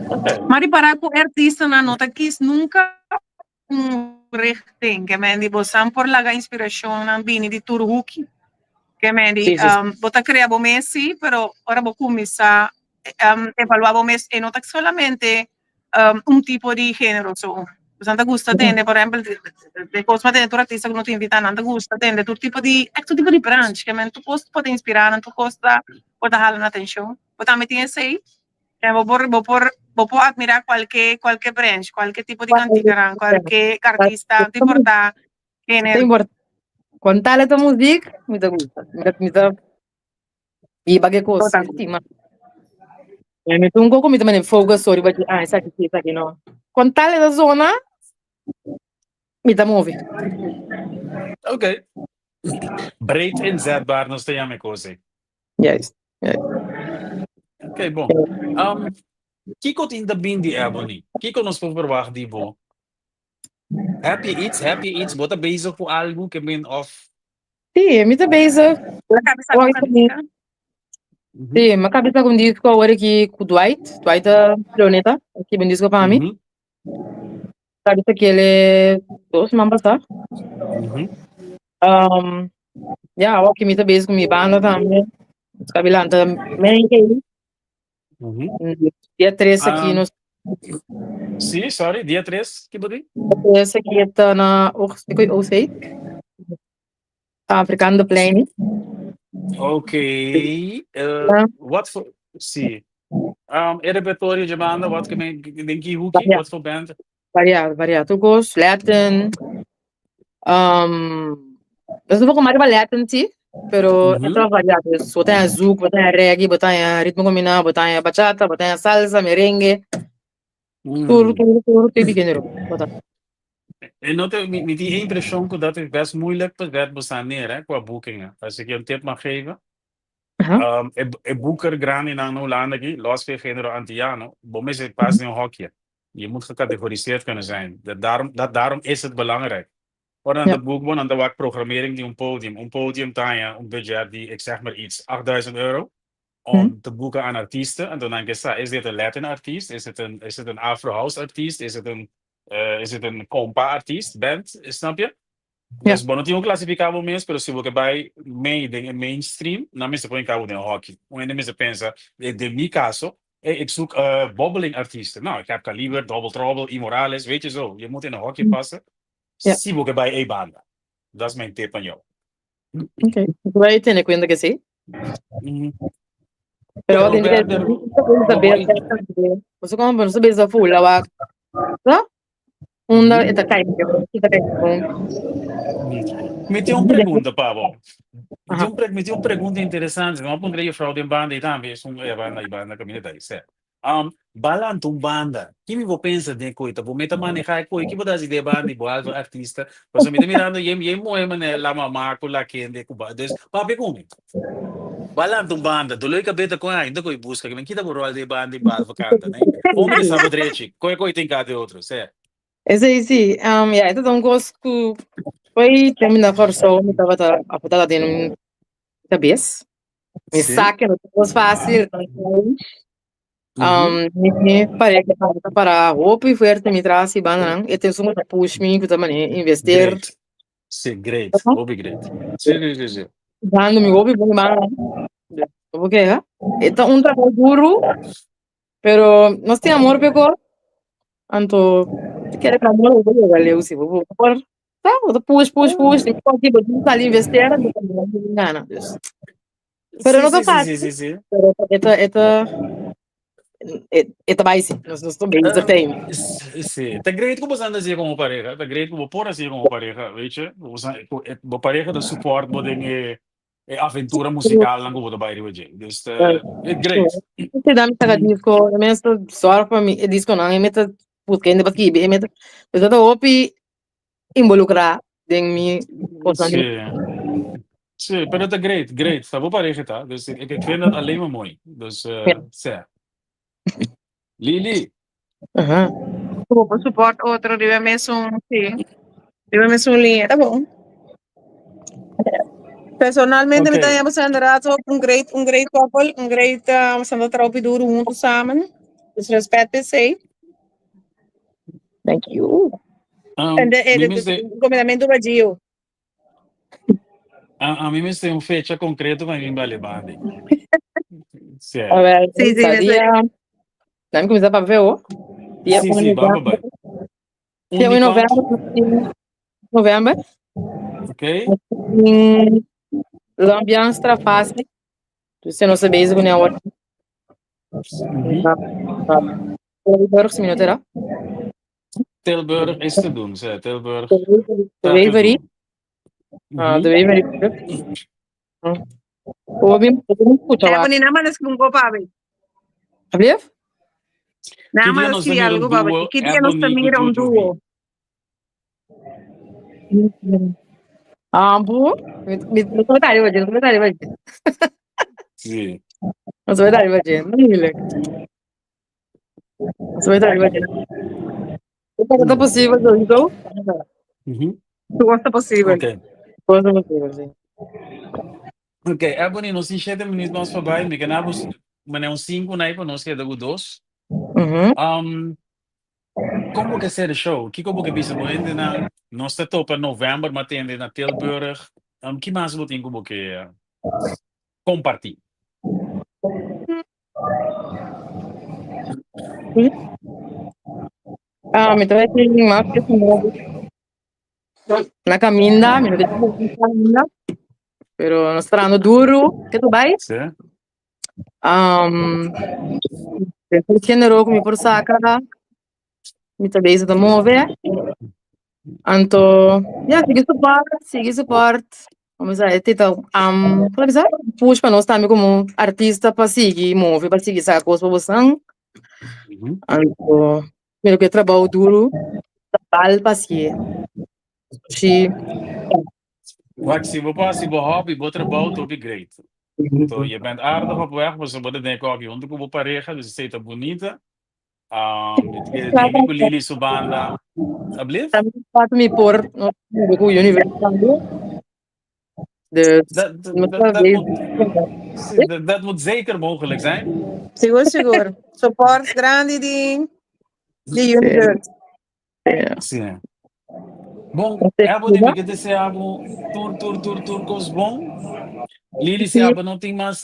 Ok. Mas para com artista na nota quis nunca richting que me di bosan por la inspiração na bini di Turhuki que me di Sí. bota creavo Messi pero ora vou começar evaluavo Messi e nota solamente tipo de género so Santa gusta tende, por exemplo, de cosma de tu artista que non ti invita, non gusta tende, tu tipo di branch, che men tu post pode inspirar, tu costa pode jalar na atenção. Pode também tem esse vou por admirar qualquer branch, qualquer tipo de cantiga, qualquer artista, não importa Tem género. importa. Quando tá a música, me dá gusto. Me dá e bague coisa. Sim, mas me tungo como também folga sorry, but isso aqui não. Quando tá da zona, me dá move. Oké. Breed inzetbaar, nog steeds aan mijn kozen. Yes. Oké, bom. Kiko in de bindi ebony. Kiko nos por verwacht die bo. Happy iets, bota bezig voor algo que men of. Sim, me dá beijo. La cabeça com cantiga. Sim, uma cabeça com disco agora aqui com Dwight Planeta, aqui bem disco para mim. Cabeça que ele é 2 membros, tá? Yeah, aqui me dá beijo com minha banda também. Cabelando também que dia 3 aqui no Sim, sorry, dia 3, que bodi? esse aqui está na OC, Africano Plain. Ok. Wat voor. Zie. Repertório de banda, wat que men denk je hoekie? Wat voor band? Variado. Tu gosto, Latin. Eu sou um pouco mais Latin, sim. Pero é tão variado. Botar zouk, botar reggae, botar ritmo combinado, botar bachata, botar salsa, merengue. Tudo tipo de gênero. En met die impression dat het best moeilijk werd bestaan neer hè, qua boekingen. Als ik je een tip mag geven. Boeker grani na Holanda aqui, los veel genero antiano, bom is het pas in een hokje. Je moet gecategoriseerd kunnen zijn. Daarom is het belangrijk. Voor aan de boekbon, aan de wak programmering die een podium tanja, een budget die, ik zeg maar iets, €8.000 om te boeken aan artiesten. En dan denk ik, is dit een Latin artiest? Is het een Afro House artiest? Is het een compa artiest, band? Snap je? Dus bom, não tinha classificado mesmo, pero se você vai mainstream, na minha põe cabo de hockey. Ainda mesmo pensa, de meu caso, ik zoek bobbeling artiesten. Nou, ik heb Kaliber, Double Trouble, Immorales, weet je zo. Je moet in een hockey passen. Se você bij een banda. Dat is mijn tip aan jou. Ok, vai ter cuenta que sim. Pero tem que saber, você como não sabe essa full lá, tá? Esta cai, Me tem uma pergunta, Pablo. Me tem uma pergunta interessante. Não pondrei frau de banda e também é banda caminho daí, certo? Balanto banda. Que me vou pensar de coisa, vou meter manejar coisa, que vou dar de banda e boa artista. Mas me mirando e moema né, lá mamaco lá que ande cuba. Dus, papi como? Balanto banda, do loika beta com ainda coi busca, que me kita por rol de banda e balva canta, né? Como que sabe direito? Coi tem cá de outro, certo? Esse aí sim, então gosto foi terminar a força, me tava a putada de cabeça. Me saca, não é fácil. Me parei que para roupa e foi me traz e banana. E tem só uma push me que também investir. Sim, great. Hobby great. Sim. Dando me hobby bom banana. Porque então trabalho duro, pero nós tem amor pegou. Anto quer para amor valeu se vou por Tá, eu push. Tem que botar ali investir, não gana. Pero no Sì, está sì, sì, fácil. sì, sì, sì. Pero esta vai sim, nós estamos bem, já tem. Sì, te great como anda assim como pareja, te great como por assim como pareja, weet je? Bo pareja de support bo dinge aventura musical lang ko ba iri waje. Dus great. Se dá me taga disco, eu mesmo só para mim, disco não, eu meto porque ainda bati, eu meto, eu já tô opi involucrar em mi coisa Sì. Sì, pero te great. Sta bo pareja ta. Dus ik vind dat alleen maar mooi. Dus sì. Lili. Aham. Por suporte outro, deve mesmo, sim. Deve mesmo linha, tá bom. Personalmente, Oké. met hebben ze inderdaad ook een great couple, een great, we zijn dat er op doen juntos samen. Dus respect per se. Thank you. En Mi mis de comandamento do Gio. a mí me tem um fecha concreto para mim vale bande. Sì. A ver, Sim, sim, sabia. Vamos começar para ver o. Dia Sì, 1 sì, de va novembro. bye. Dia 1 de Uniquant, novembro. ok? L'ambiance tra fácil. Se não sabes o que é o Tilburg, se minuto era. Tilburg is te doen, zei Tilburg. De Staat te Wavery. doen. De Wavery. Ouvim, escuta lá. Hebben die namen is kung papi. Alsjeblieft? Queria Namen is nós kiri também algo um papi. duo, Kiri nos Ebony com tamira um Jojo duo. Ambo. Me comentário hoje, no comentário hoje. Sì. No comentário hoje. Não me lembro. No comentário hoje. É possível, então? Mhm. Tu gosta possível. Ok. Coisa possível, sim. Ok, Ebony, nós temos 7 minutos mais voorbij. Me ganamos, mas uns 5 né, para nós que é do 2. Como que ser o show? Que como que bisa mo ainda na nós está topa novembro, mas tem ainda na Tilburg. Que mais você tem como que compartilhar? Me trae más que na caminda, me não tem caminda, pero não está dando duro, que tu vai? Sì? Se generou comigo por saca, me também se move, então, sigue suporte, vamos aí, tenta, para dizer, puxa para nós também como artista para seguir, move, para seguir essa coisa para você, Mhm. então, meu que trabalho duro, trabalho para seguir, Wat zie we pas, zie we hobby, wat er bouwt, op great. So, je bent aardig op weg, maar ze moeten denken, ook je hond op pareja, dus het is bonita. Die Lili Subanda. Alsjeblieft? também faço me pôr no universo também, Dat moet zeker mogelijk zijn. Seguro, seguro. Support grande de universe. Sim. Bom, Ebony, me quer dizer algo, tour, cos bom. Lili, se aba não tem mais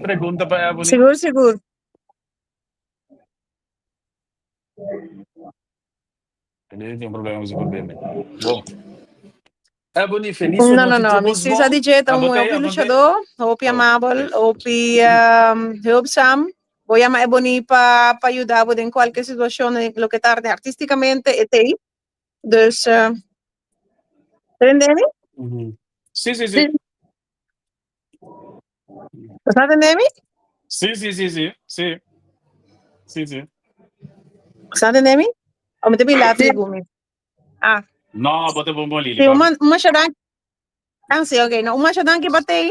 pergunta para Ebony. Seguro, seguro. Ele tem problema com esse problema. Bom. Ebony, feliz por No, no, noite, no. tudo Mi bom? si sa DJ tamo Abotei, opi abotei. luchador, opi amable, Oh, opi helpsam. Voy a Ebony para ayudar en cualquier situación, lo que tarde artísticamente, etc. Dus, entendem? Sim. Está entendendo? Sim. Está entendendo? Ou me tem lá gumi. Ah, Não, bota bom, Lili. sim, uma chadan. Ah, sim, ok. Não, uma chadan que batei.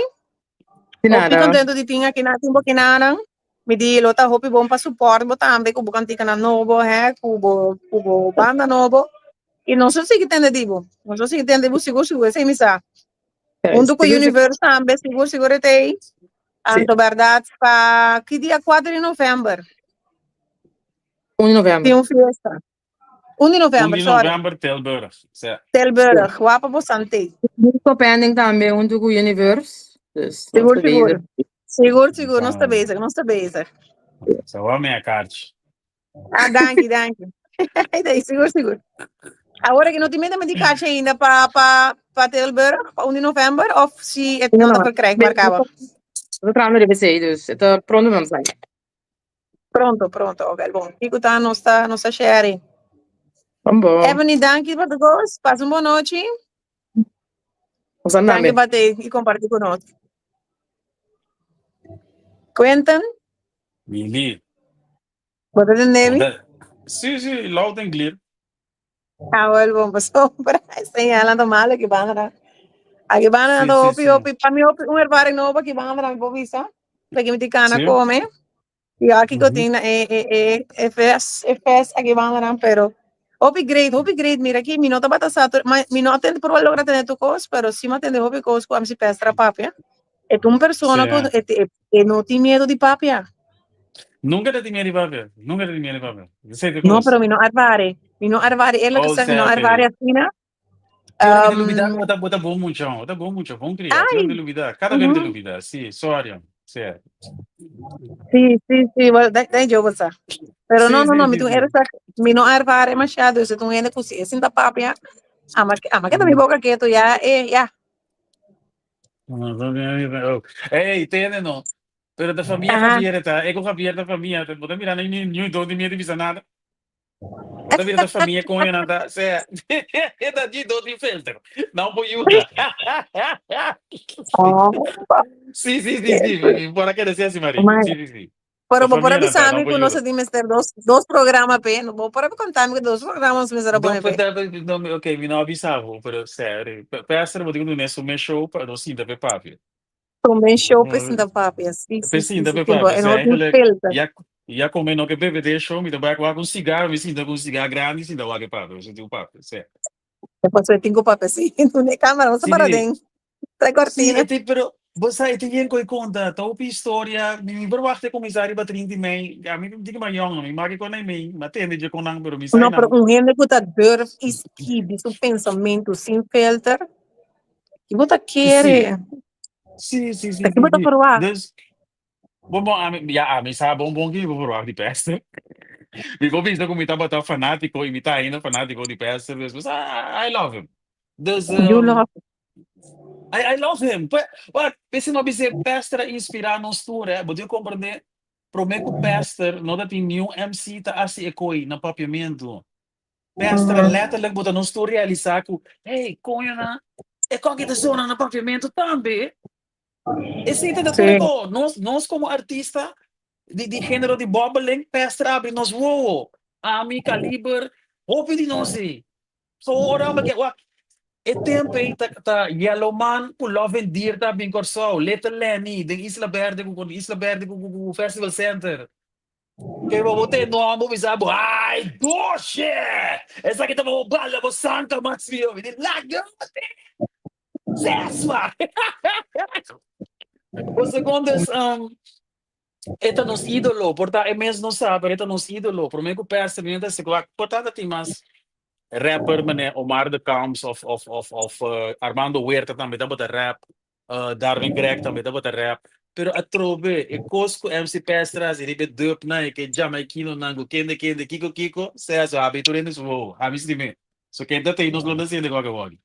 Opi contento de tinha aqui na timbo kinarang. Me di lota hopi bom pa support bo tambe ko bukan tika na novo kubo banda novo. E não sei se que tem dibo. Não sei se que tem dibo seguro sem misa. Mundo com universo tambe seguro tem. Anto verdade pa que dia 4 de novembro. 1 de novembro. Tem festa. 1 de novembro, 1 de sorry. novembro, Tilburg. Tilburg, wapa po sante. Estou pending também onde o universo. Seguro, não está basic. Só a minha carta. Ah, danke. Daí, seguro. Agora que não tem medo de caixa ainda para Tilburg, para 1 de novembro, ou se é não dá para krijgen, marcava. We gaan er even zeggen, dus het pronto mesmo sai. Pronto, ok, bom. Fico tá, nossa share. Vamos. Ebony, danke para todos. Passa uma boa noite. Vamos andar Danke bem. bater e compartilhar conosco. Quentin, Lili. bota de neve. Sim, loud and clear. Ah, well, bom, passou para sem ela do mal que banda. Aqui banda Sim, do sim, opi, para mim ervário novo que banda na bovisa. Porque me ticana Sim. come. E aqui que eu Uhum. tenho FS aqui banda, pero upgrade, mira aqui, mi nota bata sato, mas mi nota tem por logra tener tu cos, pero se me atende hobby cos como se pestra papia. É uma pessoa que não tem medo de papia. Nunca te tinha de papel. Nunca te tinha de papel. Sei que Não, coisa. pero mi no arvare, ele que Oh, sabe, mi no certo. arvare assim, né? Que hora que te duvidar, bota bom mucho. Bota bom mucho. Vamos criar. Que hora Ai, de duvidar. Cada vez de duvidar. Sim, sorry. Certo. sim, well, daí eu vou saber. Pero Sim, não, mi sim, tu sim. eres mi no arvare machado, se tu ainda cozinha, assim da papia. Ama que também boca quieto, já. Ei, tem não. Pero da família Ajá. Javier tá. É com Javier da família. Bota mirar nem nenhum dono de medo de nada. Bota mirar da família com ele nada. Certo. É da de dono de filtro. Não vou ajuda. Sim. Bora que descer assim, Maria. Mas, Sim. pero Da vou para família nada. avisar Não me vou que nós ajuda. temos ter dois programas pé, não vou para contar me que dois programas me será bom pé. Ok, mi não avisava, pero sério. Peça, vou dizer que nesse meu show, para não sinta pe papi. Também show pensando da papia, sim, Sinta pe tempo, papi. é não tem Sério, filter. já comendo no que bebe de show, me dá com um cigarro, me sinta com um cigarro grande, sinta o que papi, eu sinto o papi, sério. Depois eu tenho papel assim, não é câmera, você para dentro, trai Sim, cortina. pero você tem que contar, tá uma história, me verwachte comissário para 30 mei, a mim diga mais young, me marque com nem mei, mas tem de com não, pero me sai Não, pero não. gente que tá durf esquive seu pensamento sem filter, que você quer, Sim. que você provar. Dus, bom, ja, me sabe bom que vou provar de peça. Me convince como estava tão fanático, e me tá ainda fanático de peça, mas I love him. Dus, You love. I love him. But, pensa no dizer, Pastor inspirar nos tour, mas eu compreender, prometo Pastor, não da tem nenhum MC tá assim ecoi na papiamento. Pastor, letterlijk moet nos tour realizar que, hey, conha na, é qualquer da zona na papiamento também. Esse é da Sim. tour, nós como artista, de gênero de bobbling, Pastor abre nos voos, a mi caliber, hope de nós aí. So, ora, mas é tempo aí, tá Yellowman, por Love and Deer, tá bem corso, Little Lenny, de Isla Verde, com o Festival Center. Que eu vou ter nome, me sabe, ai, doce! Essa aqui tá uma bala, vou santa, mas viu, me diz, larga, Zesma! O segundo é nos ídolo, portanto, é mesmo não sabe, é nos ídolo, por mim que o Pastor, portanto, tem mais rapper, meneer Omar de Kamps of Armando Huerta também dá bota rap, Darwin Greg também dá bota rap. Pero a trobe, e cosco MC Pestras, e ribe dup na, e que jamaikino nango, kende, kiko, se aso, abiturendo isso vou, amistime. So kende tem nos londas de qualquer wag.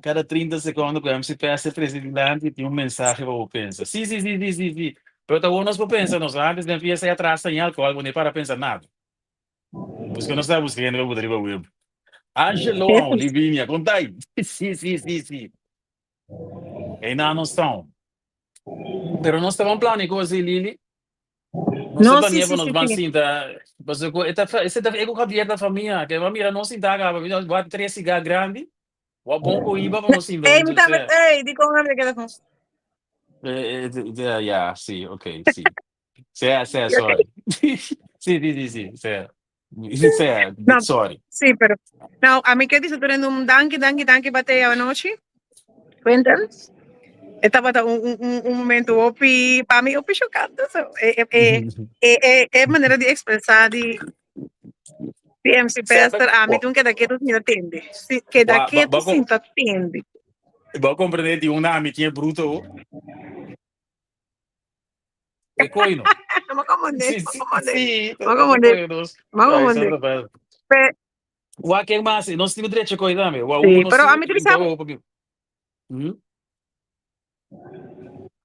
Cada 30 segundos, o MC Pestras presidente tem mensagem para o pensar. Sim. Pero tá bom nós para pensar, nós antes de enviar essa atrás em alcohol, não para pensar nada. Busca não sabe, busca ainda vai poder web. Angelo, Livinha, conta aí. Sim. E não estão. Pero nós estamos planejando coisa, Lili. Nós estamos planejando, nós vamos sentar. Esse é o Javier da família, que vai mirar, nós sentar, nós vamos 3 cigarros grandes. O bom que iba, vamos sentar. Ei, di como me queda com. Yeah, sim, ok, sim. Sorry. Sim. Sorry. Sim, pero. Não, a mim que disse, durante danke, batei a noite. Quentin. Estava um momento para mim, chocado. É maneira de expressar de MC Pastor, a mim tu que daqui tu se atende. Que daqui tu se atende. Vou compreender de nome que é bruto. É coino. Makamonde. Sí, sí, sí. Makamonde. Makamonde. Pe- Wa kijk maar, non stiamo direito coi dame. Wa Sí, uno pero a si, mí te pensaba-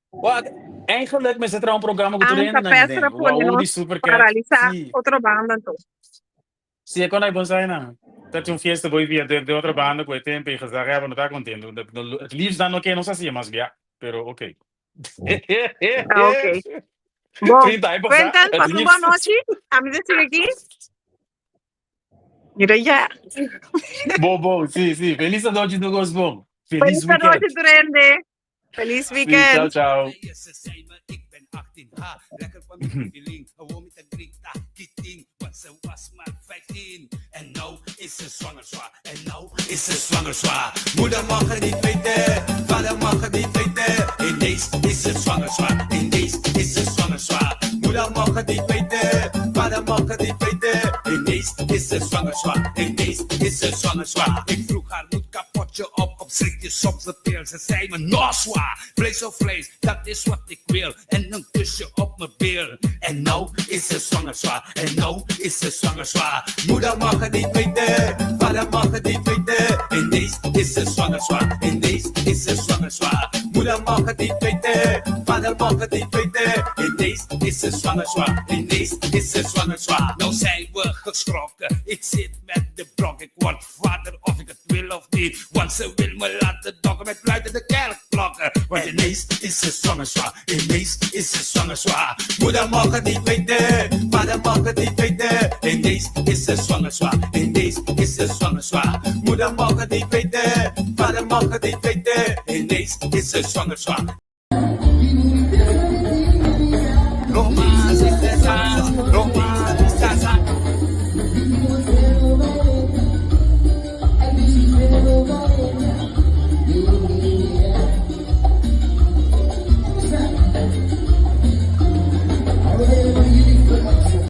Wa eigenlijk met het programma que tu Ang lendo na kapesra ninguém. po Wa nino udi super para cat. realizar Sim. outra banda. Então. Sim, é quando é bom sair na. Tá tinha fiesta boy via de outra banda com o tempo e já não tá contento. Het liefst dan oké, não sei se mas via, pero ok. Ah, ok. Bom, 30 aí passar. Quentin, passa uma boa noite. A mim sigue aqui. Mira já. Bom, sim. Feliz noite do Gosbom. Feliz Feliz weekend. noite, Durende. Feliz Sim, weekend. tchau. Ze zei me, ik ben 18, lekker van mijn feeling. Gewoon met een grinta, kitting, want ze was maar 15. En nou is ze zwanger zwaar, en nou is ze zwanger zwaar. Moeder mag het niet weten, vader mag het niet weten. Ineens is ze zwanger zwaar, ineens is ze zwanger zwaar. Moeder mag het niet weten, vader mag het niet weten. Ineens is ze zwanger zwaar, ineens is ze zwanger zwaar. Ik vroeg haar, moet kapotje op schrik je soms de pil. Ze zei me, no zwaar, vlees of vlees, dat is wat ik wil. En een kusje op mijn bil. En nou is ze zwanger zwaar, en nou is ze zwanger zwaar. Moeder mag het niet weten, vader mag het niet weten. Ineens is ze zwanger zwaar, ineens is ze zwanger zwaar. Moeder mag het niet weten, vader mag het niet weten. Ineens is ze zwanger zwaar, ineens is ze zwanger zwaar. Nou zijn we geschrokken, ik zit met de brok. Ik word vader of ik het wil of niet. Want ze wil me laten dokken met fluitende kerkklokken. Want ineens is ze zwanger zwaar, ineens is ze zwanger zwaar. Moeder mag het niet weten, vader mag het niet weten. Ineens is ze zwanger zwaar, ineens is ze zwanger zwaar. Moeder mag het niet weten, vader mag het niet weten. Ineens is ze zwanger zwaar.